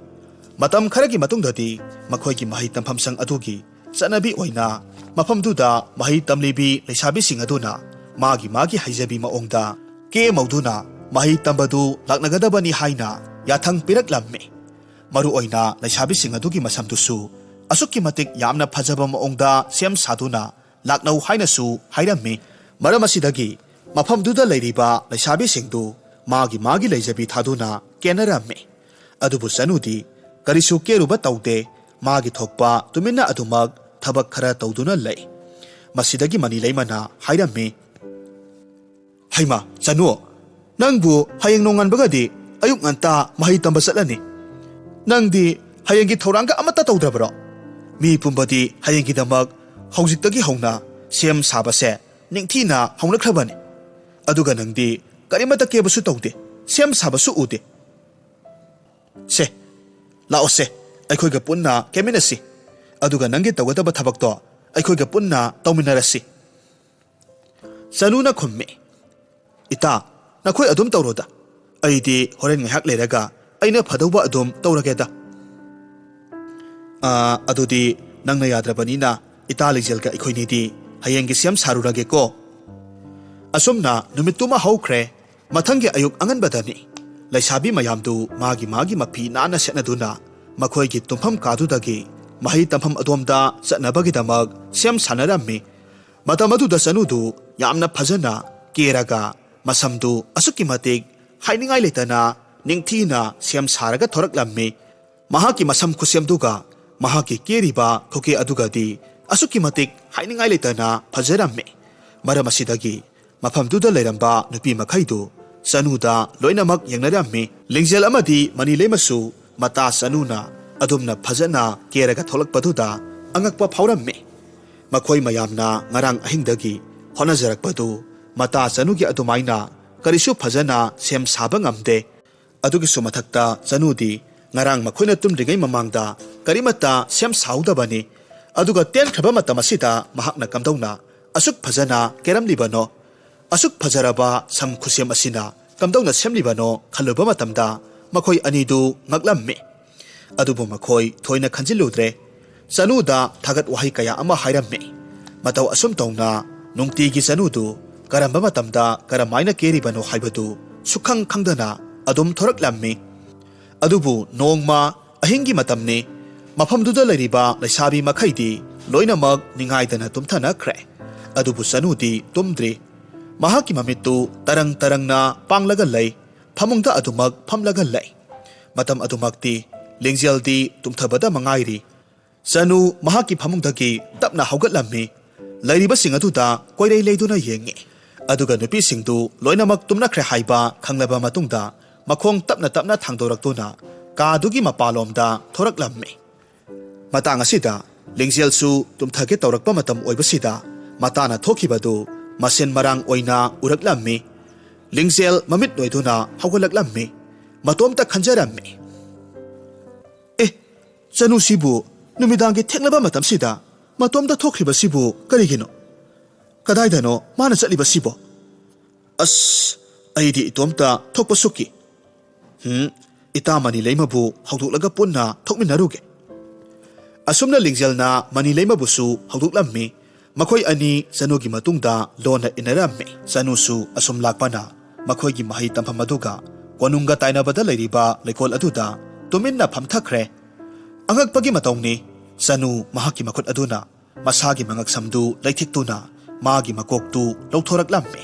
ꯃꯇꯝ ꯈꯔꯒꯤ ꯃꯇꯨꯡꯗꯗꯤ ꯃꯈꯣꯏꯒꯤ ꯃꯍꯩ ꯇꯝꯐꯝꯁꯪ ꯑꯗꯨꯒꯤ ꯆꯠꯅꯕꯤ ꯑꯣꯏꯅ ꯃꯐꯝꯗꯨꯗ ꯃꯍꯩ ꯇꯝꯂꯤꯕꯤ ꯂꯩꯁꯥꯕꯤꯁꯤꯡ ꯑꯗꯨꯅ ꯃꯥꯒꯤ ꯍꯩꯖꯕꯤ ꯃꯑꯣꯡꯗ ꯀꯦꯃꯧꯗꯨꯅ ꯃꯍꯩ ꯇꯝꯕꯗꯨ ꯂꯥꯛꯅꯒꯗꯕꯅꯤ ꯍꯥꯏꯅ ꯌꯥꯊꯪ ꯄꯤꯔꯛꯂꯝꯃꯤ꯫ ꯃꯔꯨꯑꯣꯏꯅ ꯂꯩꯁꯥꯕꯤꯁꯤꯡ ꯑꯗꯨꯒꯤ ꯃꯁꯝꯗꯨꯁꯨ ꯑꯁꯨꯛꯀꯤ ꯃꯇꯤꯛ ꯌꯥꯝꯅ ꯐꯖꯕ ꯃꯑꯣꯡꯗ ꯁꯦꯝ ꯁꯥꯗꯨꯅ ꯂꯥꯛꯅꯧ ꯍꯥꯏꯅꯁꯨ ꯍꯥꯏꯔꯝꯃꯤ꯫ ꯃꯔꯝ ꯑꯁꯤꯗꯒꯤ ꯃꯐꯝꯗꯨꯗ ꯂꯩꯔꯤꯕ ꯂꯩꯁꯥꯕꯤꯁꯤꯡꯗꯨ ꯃꯥꯒꯤ ꯂꯩꯖꯕꯤ ꯊꯥꯗꯨꯅ ꯀꯦꯅꯔꯝꯃꯤ꯫ ꯑꯗꯨꯕꯨ ꯆꯅꯨꯗꯤ ꯀꯔꯤꯁꯨ ꯀꯦꯔꯨꯕ ꯇꯧꯗꯦ꯫ ꯃꯥꯒꯤ ꯊꯣꯛꯄ ꯇꯨꯃꯤꯟꯅ ꯑꯗꯨꯃꯛ ꯊꯕꯛ ꯈꯔ ꯇꯧꯗꯨꯅ ꯂꯩ꯫ ꯃꯁꯤꯗꯒꯤ ꯃꯅꯤ ꯂꯩꯃꯅ ꯍꯥꯏꯔꯝꯃꯤ, ꯍꯩꯃ, ꯆꯅꯨ, ꯅꯪꯕꯨ ꯍꯌꯦꯡ ꯅꯣꯡꯉꯥꯟꯕꯒꯗꯤ ꯑꯌꯨꯛ ꯉꯟꯇꯥ ꯃꯍꯩ ꯇꯝꯕ ꯆꯠꯂꯅꯤ꯫ ꯅꯪꯗꯤ ꯍꯌꯦꯡꯒꯤ ꯊꯧꯔꯥꯡꯒ ꯑꯃꯠꯇ ꯇꯧꯗ꯭ꯔꯕꯔꯣ? ꯃꯤ ꯄꯨꯝꯕꯗꯤ ꯍꯌꯦꯡꯒꯤꯗꯃꯛ ꯍꯧꯖꯤꯛꯇꯒꯤ ꯍꯧꯅ ꯁꯦꯝ ꯁꯥꯕꯁꯦ ꯅꯤꯡꯊꯤꯅ ꯍꯧꯅꯈ꯭ꯔꯕꯅꯤ꯫ ꯑꯗꯨꯒ ꯅꯪꯗꯤ ꯀꯔꯤꯃꯠꯇ ꯀꯦꯕꯁꯨ ꯇꯧꯗꯦ, ꯁꯦꯝ ꯁꯥꯕꯁꯨ ꯎꯗꯦ꯫ ꯂꯥꯛꯑꯣꯁꯦ, ꯑꯩꯈꯣꯏꯒ ꯄꯨꯟꯅ ꯀꯦꯃꯤꯟꯅꯁꯤ ꯑꯗꯨꯒ ꯅꯪꯒꯤ ꯇꯧꯒꯗꯕ ꯊꯕꯛꯇꯣ ꯑꯩꯈꯣꯏꯒ ꯄꯨꯟꯅ ꯇꯧꯃꯤꯟꯅꯔꯁꯤ ꯆꯅꯨꯅ ꯈꯨꯝꯃꯤ ꯏꯇꯥ ꯅꯈꯣꯏ ꯑꯗꯨꯝ ꯇꯧꯔꯣꯗ ꯑꯩꯗꯤ ꯍꯣꯔꯦꯟ ꯉꯥꯏꯍꯥꯛ ꯂꯩꯔꯒ ꯑꯩꯅ ꯐꯗꯧꯕ ꯑꯗꯨꯝ ꯇꯧꯔꯒꯦꯗ ꯑꯗꯨꯗꯤ ꯅꯪꯅ ꯌꯥꯗ꯭ꯔꯕꯅꯤꯅ ꯏꯇꯥ ꯂꯤꯡꯖꯦꯜꯒ ꯑꯩꯈꯣꯏꯅꯤꯗꯤ ꯍꯌꯦꯡꯒꯤ ꯁꯦꯝ ꯁꯥꯔꯨꯔꯒꯦꯀꯣ ꯑꯁꯨꯝꯅ ꯅꯨꯃꯤꯠꯇꯨꯃ ꯍꯧꯈ꯭ꯔꯦ ꯃꯊꯪꯒꯤ ꯑꯌꯨꯛ ꯑꯉꯟꯕꯗꯅꯤ ꯂꯩꯁꯥꯕꯤ ꯃꯌꯥꯝꯗꯨ ꯃꯥꯒꯤ ꯃꯐꯤ ꯅꯥꯟꯅ ꯁꯦꯠꯅꯗꯨꯅ ꯃꯈꯣꯏꯒꯤ ꯇꯨꯝꯐꯝ ꯀꯥꯗꯨꯗꯒꯤ ꯃꯍꯩ ꯇꯝꯐꯝ ꯑꯗꯣꯝꯗ ꯆꯠꯅꯕꯒꯤꯗꯃꯛ ꯁꯦꯝ ꯁꯥꯟꯅꯔꯝꯃꯤ ꯃꯇꯝ ꯑꯗꯨꯗ ꯆꯅꯨꯗꯨ ꯌꯥꯝꯅ ꯐꯖꯅ ꯀꯦꯔꯒ ꯃꯁꯝꯗꯨ ꯑꯁꯨꯛꯀꯤ ꯃꯇꯤꯛ ꯍꯥꯏꯅꯤꯡꯉꯥꯏ ꯂꯩꯇꯅ ꯅꯤꯡꯊꯤꯅ ꯁꯦꯝ ꯁꯥꯔꯒ ꯊꯣꯔꯛꯂꯝꯃꯤ ꯃꯍꯥꯛꯀꯤ ꯃꯁꯝ ꯈꯨꯠꯁꯦꯝꯗꯨꯒ ꯃꯍꯥꯛꯀꯤ ꯀꯦꯔꯤꯕ ꯈꯨꯀꯦ ꯑꯗꯨꯒꯗꯤ ꯑꯁꯨꯛꯀꯤ ꯃꯇꯤꯛ ꯍꯥꯏꯅꯤꯡꯉꯥꯏ ꯂꯩꯇꯅ ꯐꯖꯔꯝꯃꯤ ꯃꯔꯝ ꯑꯁꯤꯗꯒꯤ ꯃꯐꯝꯗꯨꯗ ꯂꯩꯔꯝꯕ ꯅꯨꯄꯤ ꯃꯈꯩꯗꯨ ꯆꯅꯨꯗ ꯂꯣꯏꯅꯃꯛ ꯌꯦꯡꯅꯔꯝꯃꯤ ꯂꯤꯡꯖꯦꯜ ꯑꯃꯗꯤ ꯃꯅꯤꯂꯩꯃꯁꯨ ꯃꯇꯥ ꯆꯅꯨꯅ ꯑꯗꯨꯝꯅ ꯐꯖꯅ ꯀꯦꯔꯒ ꯊꯣꯛꯂꯛꯄꯗꯨꯗ ꯑꯉꯛꯄ ꯐꯥꯎꯔꯝꯃꯤ ꯃꯈꯣꯏ ꯃꯌꯥꯝꯅ ꯉꯔꯥꯡ ꯑꯍꯤꯡꯗꯒꯤ ꯍꯣꯠꯅꯖꯔꯛꯄꯗꯨ ꯃꯇꯥ ꯆꯅꯨꯒꯤ ꯑꯗꯨꯃꯥꯏꯅ ꯀꯔꯤꯁꯨ ꯐꯖꯅ ꯁꯦꯝ ꯁꯥꯕ ꯉꯝꯗꯦ ꯑꯗꯨꯒꯤꯁꯨ ꯃꯊꯛꯇ ꯆꯅꯨꯗꯤ ꯉꯔꯥꯡ ꯃꯈꯣꯏꯅ ꯇꯨꯝꯗ꯭ꯔꯤꯉꯩ ꯃꯃꯥꯡꯗ ꯀꯔꯤꯃꯠꯇ ꯁꯦꯝ ꯁꯥꯍꯧꯗꯕꯅꯤ ꯑꯗꯨꯒ ꯇꯦꯟꯈ꯭ꯔꯕ ꯃꯇꯝ ꯑꯁꯤꯗ ꯃꯍꯥꯛꯅ ꯀꯝꯗꯧꯅ ꯑꯁꯨꯛ ꯐꯖꯅ ꯀꯦꯔꯝꯂꯤꯕꯅꯣ ꯑꯁꯨꯛ ꯐꯖꯔꯕ ꯁꯝ ꯈꯨꯠꯁꯦꯝ ꯑꯁꯤꯅ ꯀꯝꯗꯧꯅ ꯁꯦꯝꯂꯤꯕꯅꯣ ꯈꯜꯂꯨꯕ ꯃꯇꯝꯗ ꯃꯈꯣꯏ ꯑꯅꯤꯗꯨ ꯉꯛꯂꯝꯃꯤ ꯑꯗꯨꯕꯨ ꯃꯈꯣꯏ ꯊꯣꯏꯅ ꯈꯟꯖꯤꯜꯂꯨꯗ꯭ꯔꯦ ꯆꯅꯨꯗ ꯊꯥꯒꯠ ꯋꯥꯍꯩ ꯀꯌꯥ ꯑꯃ ꯍꯥꯏꯔꯝꯃꯤ ꯃꯇꯧ ꯑꯁꯨꯝ ꯇꯧꯅ ꯅꯨꯡꯇꯤꯒꯤ ꯆꯅꯨꯗꯨ ꯀꯔꯝꯕ ꯃꯇꯝꯗ ꯀꯔꯝꯃꯥꯏꯅ ꯀꯦꯔꯤꯕꯅꯣ ꯍꯥꯏꯕꯗꯨ ꯁꯨꯈꯪ ꯈꯪꯗꯅ ꯑꯗꯨꯝ ꯊꯣꯔꯛꯂꯝꯃꯤ ꯑꯗꯨꯕꯨ ꯅꯣꯡꯃ ꯑꯍꯤꯡꯒꯤ ꯃꯇꯝꯅꯤ ꯃꯐꯝꯗꯨꯗ ꯂꯩꯔꯤꯕ ꯂꯩꯁꯥꯕꯤ ꯃꯈꯩꯗꯤ ꯂꯣꯏꯅꯃꯛ ꯅꯤꯡꯉꯥꯏꯗꯅ ꯇꯨꯝꯊꯅꯈ꯭ꯔꯦ ꯑꯗꯨꯕꯨ ꯆꯅꯨꯗꯤ ꯇꯨꯝꯗ꯭ꯔꯤ ꯃꯍꯥꯛꯀꯤ ꯃꯃꯤꯠꯇꯨ ꯇꯔꯪ ꯇꯔꯪꯅ ꯄꯥꯡꯂꯒ ꯂꯩ ꯐꯃꯨꯡꯗ ꯑꯗꯨꯃꯛ ꯐꯝꯂꯒ ꯂꯩ ꯃꯇꯝ ꯑꯗꯨꯃꯛꯇꯤ ꯂꯤꯡꯖꯦꯜꯗꯤ ꯇꯨꯝꯊꯕꯗ ꯃꯉꯥꯏꯔꯤ ꯆꯅꯨ ꯃꯍꯥꯛꯀꯤ ꯐꯃꯨꯡꯗꯒꯤ ꯇꯞꯅ ꯍꯧꯒꯠꯂꯝꯃꯤ ꯂꯩꯔꯤꯕꯁꯤꯡ ꯑꯗꯨꯗ ꯀꯣꯏꯔꯩ ꯂꯩꯗꯨꯅ ꯌꯦꯡꯉꯤ ꯑꯗꯨꯒ ꯅꯨꯄꯤꯁꯤꯡꯗꯨ ꯂꯣꯏꯅꯃꯛ ꯇꯨꯝꯅꯈ꯭ꯔꯦ ꯍꯥꯏꯕ ꯈꯪꯂꯕ ꯃꯇꯨꯡꯗ ꯃꯈꯣꯡ ꯇꯞꯅ ꯇꯞꯅ ꯊꯥꯡꯗꯣꯔꯛꯇꯨꯅ ꯀꯥꯗꯨꯒꯤ ꯃꯄꯥꯟꯂꯣꯝꯗ ꯊꯣꯔꯛꯂꯝꯃꯤ ꯃꯇꯥꯡ ꯑꯁꯤꯗ ꯂꯤꯡꯖꯦꯜꯁꯨ ꯇꯨꯝꯊꯒꯦ ꯇꯧꯔꯛꯄ ꯃꯇꯝ ꯑꯣꯏꯕꯁꯤꯗ ꯃꯇꯥꯅ ꯊꯣꯛꯈꯤꯕꯗꯨ ꯃꯁꯦꯟ ꯃꯔꯥꯡ ꯑꯣꯏꯅ ꯎꯔꯛꯂꯝꯃꯤ ꯂꯤꯡꯖꯦꯜ ꯃꯃꯤꯠ ꯅꯣꯏꯗꯨꯅ ꯍꯧꯒꯠꯂꯛꯂꯝꯃꯤ ꯃꯇꯣꯝꯇ ꯈꯟꯖꯔꯝꯃꯤ ꯆꯅꯨꯁꯤꯕꯨ ꯅꯨꯃꯤꯗꯥꯡꯒꯤ ꯊꯦꯡꯂꯕ ꯃꯇꯝꯁꯤꯗ ꯃꯇꯣꯝꯇ ꯊꯣꯛꯈ꯭ꯔꯤꯕꯁꯤꯕꯨ ꯀꯔꯤꯒꯤꯅꯣ ꯀꯗꯥꯏꯗꯅꯣ ꯃꯥꯅ ꯆꯠꯂꯤꯕꯁꯤꯕꯣ ꯑꯁ ꯑꯩꯗꯤ ꯏꯇꯣꯝꯇ ꯊꯣꯛꯄ ꯁꯨꯛꯀꯤ ꯏꯇꯥ ꯃꯅꯤꯂꯩꯃꯕꯨ ꯍꯧꯗꯣꯛꯂꯒ ꯄꯨꯟꯅ ꯊꯣꯛꯃꯤꯟꯅꯔꯨꯒꯦ ꯑꯁꯨꯝꯅ ꯂꯤꯡꯖꯦꯜꯅ ꯃꯅꯤꯂꯩꯃꯕꯨꯁꯨ ꯍꯧꯗꯣꯛꯂꯝꯃꯤ ꯃꯈꯣꯏ ꯑꯅꯤ ꯆꯅꯨꯒꯤ ꯃꯇꯨꯡꯗ ꯂꯣꯟꯅ ꯏꯟꯅꯔꯝꯃꯤ ꯆꯅꯨꯁꯨ ꯑꯁꯨꯝ ꯂꯥꯛꯄꯅ ꯃꯈꯣꯏꯒꯤ ꯃꯍꯩ ꯇꯝꯐꯝ ꯑꯗꯨꯒ ꯀꯣꯅꯨꯡꯒ ꯇꯥꯏꯅꯕꯗ ꯂꯩꯔꯤꯕ ꯂꯩꯀꯣꯜ ꯑꯗꯨꯗ ꯇꯨꯃꯤꯟꯅ ꯐꯝꯊꯈ꯭ꯔꯦ ꯑꯉꯛꯄꯒꯤ ꯃꯇꯧꯅꯤ ꯆꯅꯨ ꯃꯍꯥꯛꯀꯤ ꯃꯈꯨꯠ ꯑꯗꯨꯅ ꯃꯁꯥꯒꯤ ꯃꯉꯛꯁꯝꯗꯨ ꯂꯩꯊꯦꯛꯇꯨꯅ ꯃꯥꯒꯤ ꯃꯀꯣꯛꯇꯨ ꯂꯧꯊꯣꯔꯛꯂꯝꯃꯤ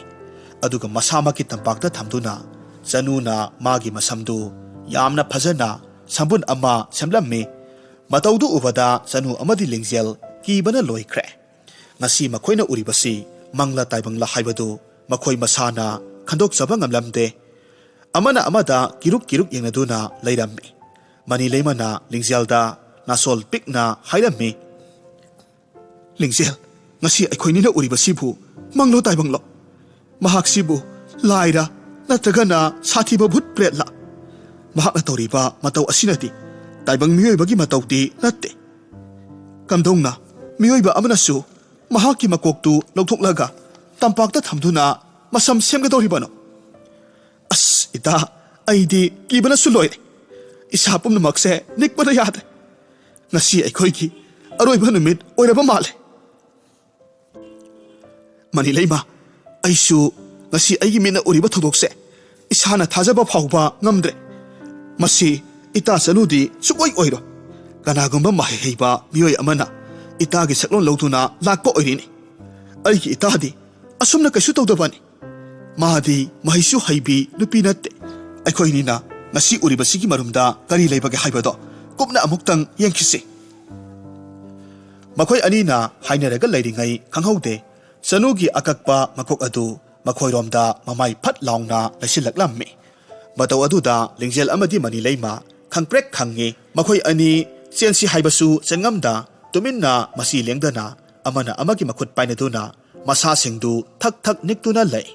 ꯑꯗꯨꯒ ꯃꯁꯥꯃꯛꯀꯤ ꯇꯝꯄꯥꯛꯇ ꯊꯝꯗꯨꯅ ꯆꯅꯨꯅ ꯃꯥꯒꯤ ꯃꯁꯝꯗꯨ ꯌꯥꯝꯅ ꯐꯖꯅ ꯁꯝꯕꯨꯟ ꯑꯃ ꯁꯦꯝꯂꯝꯃꯤ ꯃꯇꯧꯗꯨ ꯎꯕꯗ ꯆꯅꯨ ꯑꯃꯗꯤ ꯂꯤꯡꯖꯦꯜ ꯀꯤꯕꯅ ꯂꯣꯏꯈ꯭ꯔꯦ ꯉꯁꯤ ꯃꯈꯣꯏꯅ ꯎꯔꯤꯕꯁꯤ ꯃꯪꯂꯥ ꯇꯥꯏꯕꯪꯂꯥ ꯍꯥꯏꯕꯗꯨ ꯃꯈꯣꯏ ꯃꯁꯥꯅ ꯈꯟꯗꯣꯛꯆꯕ ꯉꯝꯂꯝꯗꯦ ꯑꯃꯅ ꯑꯃꯗ ꯀꯤꯔꯨꯛ ꯀꯤꯔꯨꯛ ꯌꯦꯡꯅꯗꯨꯅ ꯂꯩꯔꯝꯃꯤ ꯃꯅꯤꯂꯩꯃꯅ ꯂꯤꯡꯖꯦꯜꯗ ꯅꯥꯁꯣꯜ ꯄꯤꯛꯅ ꯍꯥꯏꯔꯝꯃꯤ ꯂꯤꯡꯖꯦꯜ ꯉꯁꯤ ꯑꯩꯈꯣꯏꯅꯤꯅ ꯎꯔꯤꯕꯁꯤꯕꯨ ꯃꯪꯂꯣ ꯇꯥꯏꯕꯪꯂꯣ ꯃꯍꯥꯛꯁꯤꯕꯨ ꯂꯥꯏꯔ ꯅꯠꯇ꯭ꯔꯒꯅ ꯁꯥꯊꯤꯕ ꯚꯨꯠ ꯄ꯭ꯔꯦꯠꯂ ꯃꯍꯥꯛꯅ ꯇꯧꯔꯤꯕ ꯃꯇꯧ ꯑꯁꯤꯅꯗꯤ ꯇꯥꯏꯕꯪ ꯃꯤꯑꯣꯏꯕꯒꯤ ꯃꯇꯧꯗꯤ ꯅꯠꯇꯦ ꯀꯝꯗꯧꯅ ꯃꯤꯑꯣꯏꯕ ꯑꯃꯅꯁꯨ ꯃꯍꯥꯛꯀꯤ ꯃꯀꯣꯛꯇꯨ ꯂꯧꯊꯣꯛꯂꯒ ꯇꯝꯄꯥꯛꯇ ꯊꯝꯗꯨꯅ ꯃꯁꯝ ꯁꯦꯝꯒꯗꯧꯔꯤꯕꯅꯣ ꯑꯁ ꯏꯇꯥ ꯑꯩꯗꯤ ꯀꯤꯕꯅꯁꯨ ꯂꯣꯏꯔꯦ ꯏꯁꯥ ꯄꯨꯝꯅꯃꯛꯁꯦ ꯅꯤꯛꯄꯅ ꯌꯥꯗ꯭ꯔꯦ ꯉꯁꯤ ꯑꯩꯈꯣꯏꯒꯤ ꯑꯔꯣꯏꯕ ꯅꯨꯃꯤꯠ ꯑꯣꯏꯔꯕ ꯃꯥꯜꯂꯦ ꯃꯅꯤꯂꯩꯃ ꯑꯩꯁꯨ ꯉꯁꯤ ꯑꯩꯒꯤ ꯃꯤꯠꯅ ꯎꯔꯤꯕ ꯊꯧꯗꯣꯛꯁꯦ ꯏꯁꯥꯅ ꯊꯥꯖꯕ ꯐꯥꯎꯕ ꯉꯝꯗ꯭ꯔꯦ ꯃꯁꯤ ꯏꯇꯥ ꯆꯅꯨꯗꯤ ꯁꯨꯛꯑꯣꯏ ꯑꯣꯏꯔꯣꯏ ꯀꯅꯥꯒꯨꯝꯕ ꯃꯍꯩ ꯍꯩꯕ ꯃꯤꯑꯣꯏ ꯑꯃꯅ ꯏꯇꯥꯒꯤ ꯁꯛꯂꯣꯟ ꯂꯧꯗꯨꯅ ꯂꯥꯛꯄ ꯑꯣꯏꯔꯤꯅꯤ ꯑꯩꯒꯤ ꯏꯇꯥꯗꯤ ꯑꯁꯨꯝꯅ ꯀꯩꯁꯨ ꯇꯧꯗꯕꯅꯤ ꯃꯥꯗꯤ ꯃꯍꯩꯁꯨ ꯍꯩꯕꯤ ꯅꯨꯄꯤ ꯅꯠꯇꯦ ꯑꯩꯈꯣꯏꯅꯤꯅ ꯉꯁꯤ ꯎꯔꯤꯕꯁꯤꯒꯤ ꯃꯔꯨꯝꯗ ꯀꯔꯤ ꯂꯩꯕꯒꯦ ꯍꯥꯏꯕꯗꯣ ꯀꯨꯞꯅ ꯑꯃꯨꯛꯇꯪ ꯌꯦꯡꯈꯤꯁꯤ ꯃꯈꯣꯏ ꯑꯅꯤꯅ ꯍꯥꯏꯅꯔꯒ ꯂꯩꯔꯤꯉꯩ ꯈꯪꯍꯧꯗꯦ ꯆꯅꯨꯒꯤ ꯑꯀꯛꯄ ꯃꯀꯣꯛ ꯑꯗꯨ ꯃꯈꯣꯏꯔꯣꯝꯗ ꯃꯃꯥꯏ ꯐꯠ ꯂꯥꯎꯅ ꯂꯩꯁꯤꯜꯂꯛꯂꯝꯃꯤ ꯃꯇꯧ ꯑꯗꯨꯗ ꯂꯤꯡꯖꯦꯜ ꯑꯃꯗꯤ ꯃꯅꯤꯂꯩꯃ ꯈꯪꯄ꯭ꯔꯦꯛ ꯈꯪꯉꯤ ꯃꯈꯣꯏ ꯑꯅꯤ ꯆꯦꯟꯁꯤ ꯍꯥꯏꯕꯁꯨ ꯆꯦꯟꯉꯝꯗ ꯇꯨꯃꯤꯟꯅ ꯃꯁꯤ ꯂꯦꯡꯗꯅ ꯑꯃꯅ ꯑꯃꯒꯤ ꯃꯈꯨꯠ ꯄꯥꯏꯅꯗꯨꯅ ꯃꯁꯥꯁꯤꯡꯗꯨ ꯊꯛ ꯊꯛ ꯅꯤꯛꯇꯨꯅ ꯂꯩ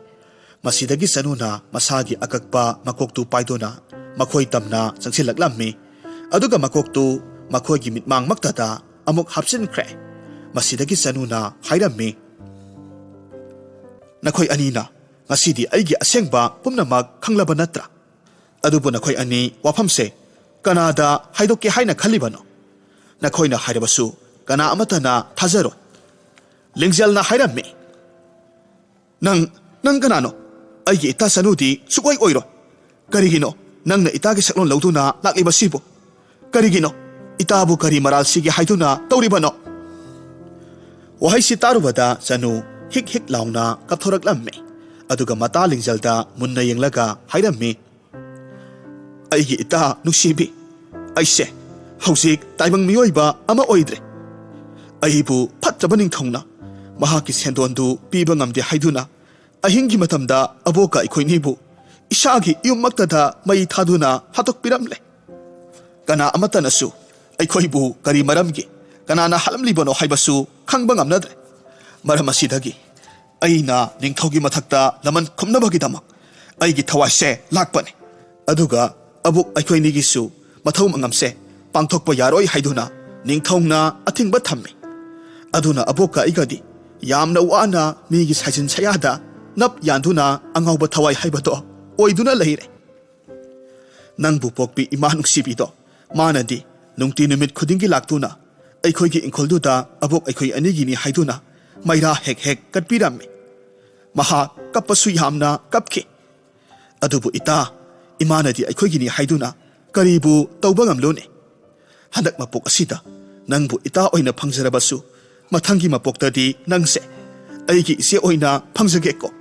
ꯃꯁꯤꯗꯒꯤ ꯆꯅꯨꯅ ꯃꯁꯥꯒꯤ ꯑꯀꯛꯄ ꯃꯀꯣꯛꯇꯨ ꯄꯥꯏꯗꯨꯅ ꯃꯈꯣꯏ ꯇꯝꯅ ꯆꯪꯁꯤꯜꯂꯛꯂꯝꯃꯤ ꯑꯗꯨꯒ ꯃꯀꯣꯛꯇꯨ ꯃꯈꯣꯏꯒꯤ ꯃꯤꯠꯃꯥꯡꯃꯛꯇꯗ ꯑꯃꯨꯛ ꯍꯥꯞꯆꯤꯟꯈ꯭ꯔꯦ꯫ ꯃꯁꯤꯗꯒꯤ ꯆꯅꯨꯅ ꯍꯥꯏꯔꯝꯃꯤ, "ꯅꯈꯣꯏ ꯑꯅꯤꯅ ꯉꯁꯤꯗꯤ ꯑꯩꯒꯤ ꯑꯁꯦꯡꯕ ꯄꯨꯝꯅꯃꯛ ꯈꯪꯂꯕ ꯅꯠꯇ꯭ꯔꯥ? ꯑꯗꯨꯕꯨ ꯅꯈꯣꯏ ꯑꯅꯤ ꯋꯥꯐꯝꯁꯦ ꯀꯅꯥꯗ ꯍꯥꯏꯗꯣꯛꯀꯦ ꯍꯥꯏꯅ ꯈꯜꯂꯤꯕꯅꯣ? ꯅꯈꯣꯏꯅ ꯍꯥꯏꯔꯕꯁꯨ ꯀꯅꯥ ꯑꯃꯠꯇꯅ ꯊꯥꯖꯔꯣꯏ." ꯂꯤꯡꯖꯦꯜꯅ ꯍꯥꯏꯔꯝꯃꯤ, ꯅꯪ ꯀꯅꯥꯅꯣ? ꯑꯩꯒꯤ ꯏꯇꯥ ꯆꯅꯨꯗꯤ ꯁꯨꯛꯑꯣꯏ ꯑꯣꯏꯔꯣꯏ꯫ ꯀꯔꯤꯒꯤꯅꯣ ꯅꯪꯅ ꯏꯇꯥꯒꯤ ꯁꯛꯂꯣꯟ ꯂꯧꯗꯨꯅ ꯂꯥꯛꯂꯤꯕꯁꯤꯕꯨ? ꯀꯔꯤꯒꯤꯅꯣ ꯏꯇꯥꯕꯨ ꯀꯔꯤ ꯃꯔꯥꯜ ꯁꯤꯒꯦ ꯍꯥꯏꯗꯨꯅ ꯇꯧꯔꯤꯕꯅꯣ? ꯋꯥꯍꯩꯁꯤ ꯇꯥꯔꯨꯕꯗ ꯆꯅꯨ ꯍꯤꯛ ꯍꯤꯛ ꯂꯥꯎꯅ ꯀꯞꯊꯣꯔꯛꯂꯝꯃꯤ꯫ ꯑꯗꯨꯒ ꯃꯇꯥ ꯂꯤꯡꯖꯦꯜꯗ ꯃꯨꯟꯅ ꯌꯦꯡꯂꯒ ꯍꯥꯏꯔꯝꯃꯤ, "ꯑꯩꯒꯤ ꯏꯇꯥ ꯅꯨꯡꯁꯤꯕꯤ, ꯑꯩꯁꯦ ꯍꯧꯖꯤꯛ ꯇꯥꯏꯕꯪ ꯃꯤꯑꯣꯏꯕ ꯑꯃ ꯑꯣꯏꯗ꯭ꯔꯦ꯫ ꯑꯩꯕꯨ ꯐꯠꯇꯕ ꯅꯤꯡꯊꯧꯅ ꯃꯍꯥꯛꯀꯤ ꯁꯦꯟꯗꯣꯟꯗꯨ ꯄꯤꯕ ꯉꯝꯗꯦ ꯍꯥꯏꯗꯨꯅ ꯑꯍꯤꯡꯒꯤ ꯃꯇꯝꯗ ꯑꯕꯣꯛꯀ ꯑꯩꯈꯣꯏꯅꯤꯕꯨ ꯏꯁꯥꯒꯤ ꯌꯨꯝꯃꯛꯇꯗ ꯃꯩ ꯊꯥꯗꯨꯅ ꯍꯥꯠꯇꯣꯛꯄꯤꯔꯝꯂꯦ꯫ ꯀꯅꯥ ꯑꯃꯠꯇꯅꯁꯨ ꯑꯩꯈꯣꯏꯕꯨ ꯀꯔꯤ ꯃꯔꯝꯒꯤ ꯀꯅꯥꯅ ꯍꯥꯠꯂꯝꯂꯤꯕꯅꯣ ꯍꯥꯏꯕꯁꯨ ꯈꯪꯕ ꯉꯝꯅꯗ꯭ꯔꯦ꯫ ꯃꯔꯝ ꯑꯁꯤꯗꯒꯤ ꯑꯩꯅ ꯅꯤꯡꯊꯧꯒꯤ ꯃꯊꯛꯇ ꯂꯃꯟ ꯈꯨꯝꯅꯕꯒꯤꯗꯃꯛ ꯑꯩꯒꯤ ꯊꯋꯥꯏꯁꯦ ꯂꯥꯛꯄꯅꯤ꯫ ꯑꯗꯨꯒ ꯑꯕꯣꯛ ꯑꯩꯈꯣꯏꯅꯤꯒꯤꯁꯨ ꯃꯊꯧ ꯃꯉꯝꯁꯦ ꯄꯥꯡꯊꯣꯛꯄ ꯌꯥꯔꯣꯏ ꯍꯥꯏꯗꯨꯅ ꯅꯤꯡꯊꯧꯅ ꯑꯊꯤꯡꯕ ꯊꯝꯃꯤ꯫ ꯑꯗꯨꯅ ꯑꯕꯣꯛꯀ ꯑꯩꯒꯗꯤ ꯌꯥꯝꯅ ꯋꯥꯅ ꯃꯤꯒꯤ ꯁꯥꯏꯖꯤꯟ ꯁꯌꯥꯗ ꯅꯞ ꯌꯥꯟꯗꯨꯅ ꯑꯉꯥꯎꯕ ꯊꯋꯥꯏ ꯍꯥꯏꯕꯗꯣ ꯑꯣꯏꯗꯨꯅ ꯂꯩꯔꯦ꯫ ꯅꯪꯕꯨ ꯄꯣꯛꯄꯤ ꯏꯃꯥ ꯅꯨꯡꯁꯤꯕꯤꯗꯣ, ꯃꯥꯅꯗꯤ ꯅꯨꯡꯇꯤ ꯅꯨꯃꯤꯠ ꯈꯨꯗꯤꯡꯒꯤ ꯂꯥꯛꯇꯨꯅ ꯑꯩꯈꯣꯏꯒꯤ ꯏꯪꯈꯣꯜꯗꯨꯗ ꯑꯕꯣꯛ ꯑꯩꯈꯣꯏ ꯑꯅꯤꯒꯤꯅꯤ ꯍꯥꯏꯗꯨꯅ ꯃꯩꯔꯥ ꯍꯦꯛ ꯍꯦꯛ ꯀꯠꯄꯤꯔꯝꯃꯤ꯫ ꯃꯍꯥꯛ ꯀꯞꯄꯁꯨ ꯌꯥꯝꯅ ꯀꯞꯈꯤ꯫ ꯑꯗꯨꯕꯨ ꯏꯇꯥ, ꯏꯃꯥꯅꯗꯤ ꯑꯩꯈꯣꯏꯒꯤꯅꯤ ꯍꯥꯏꯗꯨꯅ ꯀꯔꯤꯕꯨ ꯇꯧꯕ ꯉꯝꯂꯣꯅꯦ? ꯍꯟꯗꯛ ꯃꯄꯣꯛ ꯑꯁꯤꯗ ꯅꯪꯕꯨ ꯏꯇꯥ ꯑꯣꯏꯅ ꯐꯪꯖꯔꯕꯁꯨ ꯃꯊꯪꯒꯤ ꯃꯄꯣꯛꯇꯗꯤ ꯅꯪꯁꯦ ꯑꯩꯒꯤ ꯏꯆꯦ ꯑꯣꯏꯅ ꯐꯪꯖꯒꯦꯀꯣ꯫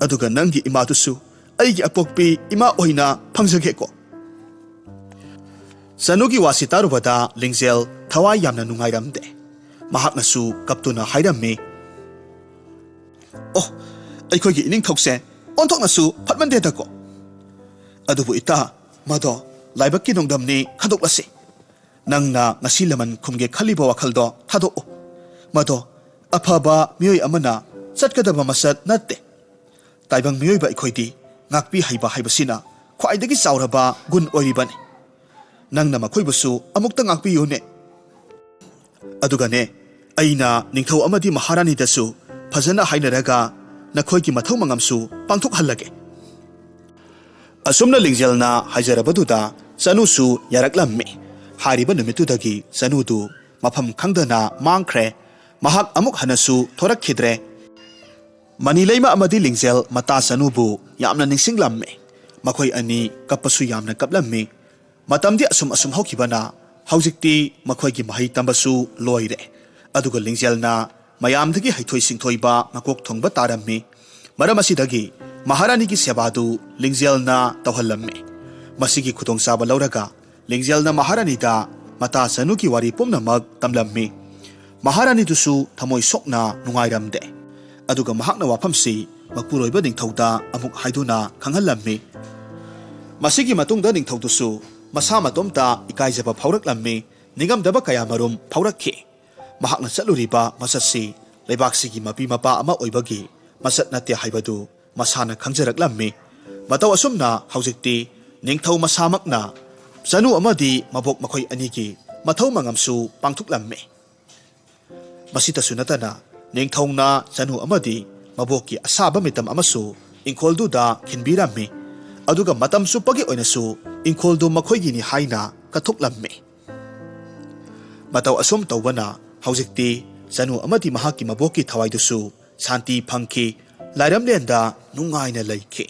ꯑꯗꯨꯒ ꯅꯪꯒꯤ ꯏꯃꯥꯗꯨꯁꯨ ꯑꯩꯒꯤ ꯑꯄꯣꯛꯄꯤ ꯏꯃꯥ ꯑꯣꯏꯅ ꯐꯪꯖꯒꯦꯀꯣ." ꯆꯅꯨꯒꯤ ꯋꯥꯁꯤ ꯇꯥꯔꯨꯕꯗ ꯂꯤꯡꯖꯦꯜ ꯊꯋꯥꯏ ꯌꯥꯝꯅ ꯅꯨꯡꯉꯥꯏꯔꯝꯗꯦ꯫ ꯃꯍꯥꯛꯅꯁꯨ ꯀꯞꯇꯨꯅ ꯍꯥꯏꯔꯝꯃꯤ, "ꯑꯣ, ꯑꯩꯈꯣꯏꯒꯤ ꯏꯅꯤꯡꯊꯧꯁꯦ ꯑꯣꯟꯊꯣꯛꯅꯁꯨ ꯐꯠꯃꯟꯗꯦꯗꯀꯣ꯫ ꯑꯗꯨꯕꯨ ꯏꯇꯥ, ꯃꯗꯣ ꯂꯥꯏꯕꯛꯀꯤ ꯅꯣꯡꯗꯝꯅꯤ ꯈꯟꯗꯣꯛꯂꯁꯤ꯫ ꯅꯪꯅ ꯉꯁꯤ ꯂꯃꯟ ꯈꯨꯝꯒꯦ ꯈꯜꯂꯤꯕ ꯋꯥꯈꯜꯗꯣ ꯊꯥꯗꯣꯛꯎ꯫ ꯃꯗꯣ ꯑꯐꯕ ꯃꯤꯑꯣꯏ ꯑꯃꯅ ꯆꯠꯀꯗꯕ ꯃꯁꯠ ꯅꯠꯇꯦ꯫ ꯇꯥꯏꯕꯪ ꯃꯤꯑꯣꯏꯕ ꯑꯩꯈꯣꯏꯗꯤ ꯉꯥꯛꯄꯤ ꯍꯩꯕ ꯍꯥꯏꯕꯁꯤꯅ ꯈ꯭ꯋꯥꯏꯗꯒꯤ ꯆꯥꯎꯔꯕ ꯒꯨꯟ ꯑꯣꯏꯔꯤꯕꯅꯤ꯫ ꯅꯪꯅ ꯃꯈꯣꯏꯕꯨꯁꯨ ꯑꯃꯨꯛꯇ ꯉꯥꯛꯄꯤꯌꯨꯅꯦ꯫ ꯑꯗꯨꯒꯅꯦ, ꯑꯩꯅ ꯅꯤꯡꯊꯧ ꯑꯃꯗꯤ ꯃꯍꯥꯔꯥꯅꯤꯗꯁꯨ ꯐꯖꯅ ꯍꯥꯏꯅꯔꯒ ꯅꯈꯣꯏꯒꯤ ꯃꯊꯧ ꯃꯉꯝꯁꯨ ꯄꯥꯡꯊꯣꯛꯍꯜꯂꯒꯦ." ꯑꯁꯨꯝꯅ ꯂꯤꯡꯖꯦꯜꯅ ꯍꯥꯏꯖꯔꯕꯗꯨꯗ ꯆꯅꯨꯁꯨ ꯌꯥꯔꯛꯂꯝꯃꯤ꯫ ꯍꯥꯏꯔꯤꯕ ꯅꯨꯃꯤꯠꯇꯨꯗꯒꯤ ꯆꯅꯨꯗꯨ ꯃꯐꯝ ꯈꯪꯗꯅ ꯃꯥꯡꯈ꯭ꯔꯦ꯫ ꯃꯍꯥꯛ ꯑꯃꯨꯛ ꯍꯟꯅꯁꯨ ꯊꯣꯔꯛꯈꯤꯗ꯭ꯔꯦ꯫ ꯃꯅꯤꯂꯩꯃ ꯑꯃꯗꯤ ꯂꯤꯡꯖꯦꯜ ꯃꯇꯥ ꯆꯅꯨꯕꯨ ꯌꯥꯝꯅ ꯅꯤꯡꯁꯤꯡꯂꯝꯃꯤ꯫ ꯃꯈꯣꯏ ꯑꯅꯤ ꯀꯞꯄꯁꯨ ꯌꯥꯝꯅ ꯀꯞꯂꯝꯃꯤ꯫ ꯃꯇꯝꯗꯤ ꯑꯁꯨꯝ ꯍꯧꯈꯤꯕꯅ ꯍꯧꯖꯤꯛꯇꯤ ꯃꯈꯣꯏꯒꯤ ꯃꯍꯩ ꯇꯝꯕꯁꯨ ꯂꯣꯏꯔꯦ꯫ ꯑꯗꯨꯒ ꯂꯤꯡꯖꯦꯜꯅ ꯃꯌꯥꯝꯗꯒꯤ ꯍꯩꯊꯣꯏ ꯁꯤꯡꯊꯣꯏꯕ ꯃꯀꯣꯛ ꯊꯣꯡꯕ ꯇꯥꯔꯝꯃꯤ꯫ ꯃꯔꯝ ꯑꯁꯤꯗꯒꯤ ꯃꯍꯥꯔꯥꯅꯤꯒꯤ ꯁꯦꯕꯥꯗꯨ ꯂꯤꯡꯖꯦꯜꯅ ꯇꯧꯍꯜꯂꯝꯃꯤ꯫ ꯃꯁꯤꯒꯤ ꯈꯨꯗꯣꯡꯆꯥꯕ ꯂꯧꯔꯒ ꯂꯤꯡꯖꯦꯜꯅ ꯃꯍꯥꯔꯥꯅꯤꯗ ꯃꯇꯥ ꯆꯅꯨꯒꯤ ꯋꯥꯔꯤ ꯄꯨꯝꯅꯃꯛ ꯇꯝꯂꯝꯃꯤ꯫ ꯃꯍꯥꯔꯥꯅꯤꯗꯨꯁꯨ ꯊꯃꯣꯏ ꯁꯣꯛꯅ ꯅꯨꯡꯉꯥꯏꯔꯝꯗꯦ꯫ ꯑꯗꯨꯒ ꯃꯍꯥꯛꯅ ꯋꯥꯐꯝꯁꯤ ꯃꯄꯨꯔꯣꯏꯕ ꯅꯤꯡꯊꯧꯗ ꯑꯃꯨꯛ ꯍꯥꯏꯗꯨꯅ ꯈꯪꯍꯜꯂꯝꯃꯤ꯫ ꯃꯁꯤꯒꯤ ꯃꯇꯨꯡꯗ ꯅꯤꯡꯊꯧꯗꯨꯁꯨ ꯃꯁꯥ ꯃꯇꯣꯝꯇ ꯏꯀꯥꯏꯖꯕ ꯐꯥꯎꯔꯛꯂꯝꯃꯤ꯫ ꯅꯤꯡꯉꯝꯗꯕ ꯀꯌꯥꯃꯔꯨꯝ ꯐꯥꯎꯔꯛꯈꯤ꯫ ꯃꯍꯥꯛꯅ ꯆꯠꯂꯨꯔꯤꯕ ꯃꯆꯠꯁꯤ ꯂꯩꯕꯥꯛꯁꯤꯒꯤ ꯃꯄꯤ ꯃꯄꯥ ꯑꯃ ꯑꯣꯏꯕꯒꯤ ꯃꯆꯠ ꯅꯠꯇꯦ ꯍꯥꯏꯕꯗꯨ ꯃꯁꯥꯅ ꯈꯪꯖꯔꯛꯂꯝꯃꯤ꯫ ꯃꯇꯧ ꯑꯁꯨꯝꯅ ꯍꯧꯖꯤꯛꯇꯤ ꯅꯤꯡꯊꯧ ꯃꯁꯥꯃꯛꯅ ꯆꯅꯨ ꯑꯃꯗꯤ ꯃꯕꯣꯛ ꯃꯈꯣꯏ ꯑꯅꯤꯒꯤ ꯃꯊꯧ ꯃꯉꯝꯁꯨ ꯄꯥꯡꯊꯣꯛꯂꯝꯃꯤ꯫ ꯃꯁꯤꯇꯁꯨ ꯅꯠꯇꯅ ꯅꯤꯡꯊꯧꯅ ꯆꯅꯨ ꯑꯃꯗꯤ ꯃꯕꯣꯛꯀꯤ ꯑꯁꯥꯕ ꯃꯤꯇꯝ ꯑꯃꯁꯨ ꯏꯪꯈꯣꯜꯗꯨꯗ ꯈꯤꯟꯕꯤꯔꯝꯃꯤ꯫ ꯑꯗꯨꯒ ꯃꯇꯝ ꯆꯨꯞꯄꯒꯤ ꯑꯣꯏꯅꯁꯨ ꯏꯪꯈꯣꯜꯗꯨ ꯃꯈꯣꯏꯒꯤꯅꯤ ꯍꯥꯏꯅ ꯀꯠꯊꯣꯛꯂꯝꯃꯤ꯫ ꯃꯇꯧ ꯑꯁꯨꯝ ꯇꯧꯕꯅ ꯍꯧꯖꯤꯛꯇꯤ ꯆꯅꯨ ꯑꯃꯗꯤ ꯃꯍꯥꯛꯀꯤ ꯃꯕꯣꯛꯀꯤ ꯊꯋꯥꯏꯗꯨꯁꯨ ꯁꯥꯟꯇꯤ ꯐꯪꯈꯤ꯫ ꯂꯥꯏꯔꯝꯂꯦꯟꯗ ꯅꯨꯡꯉꯥꯏꯅ ꯂꯩꯈꯤ꯫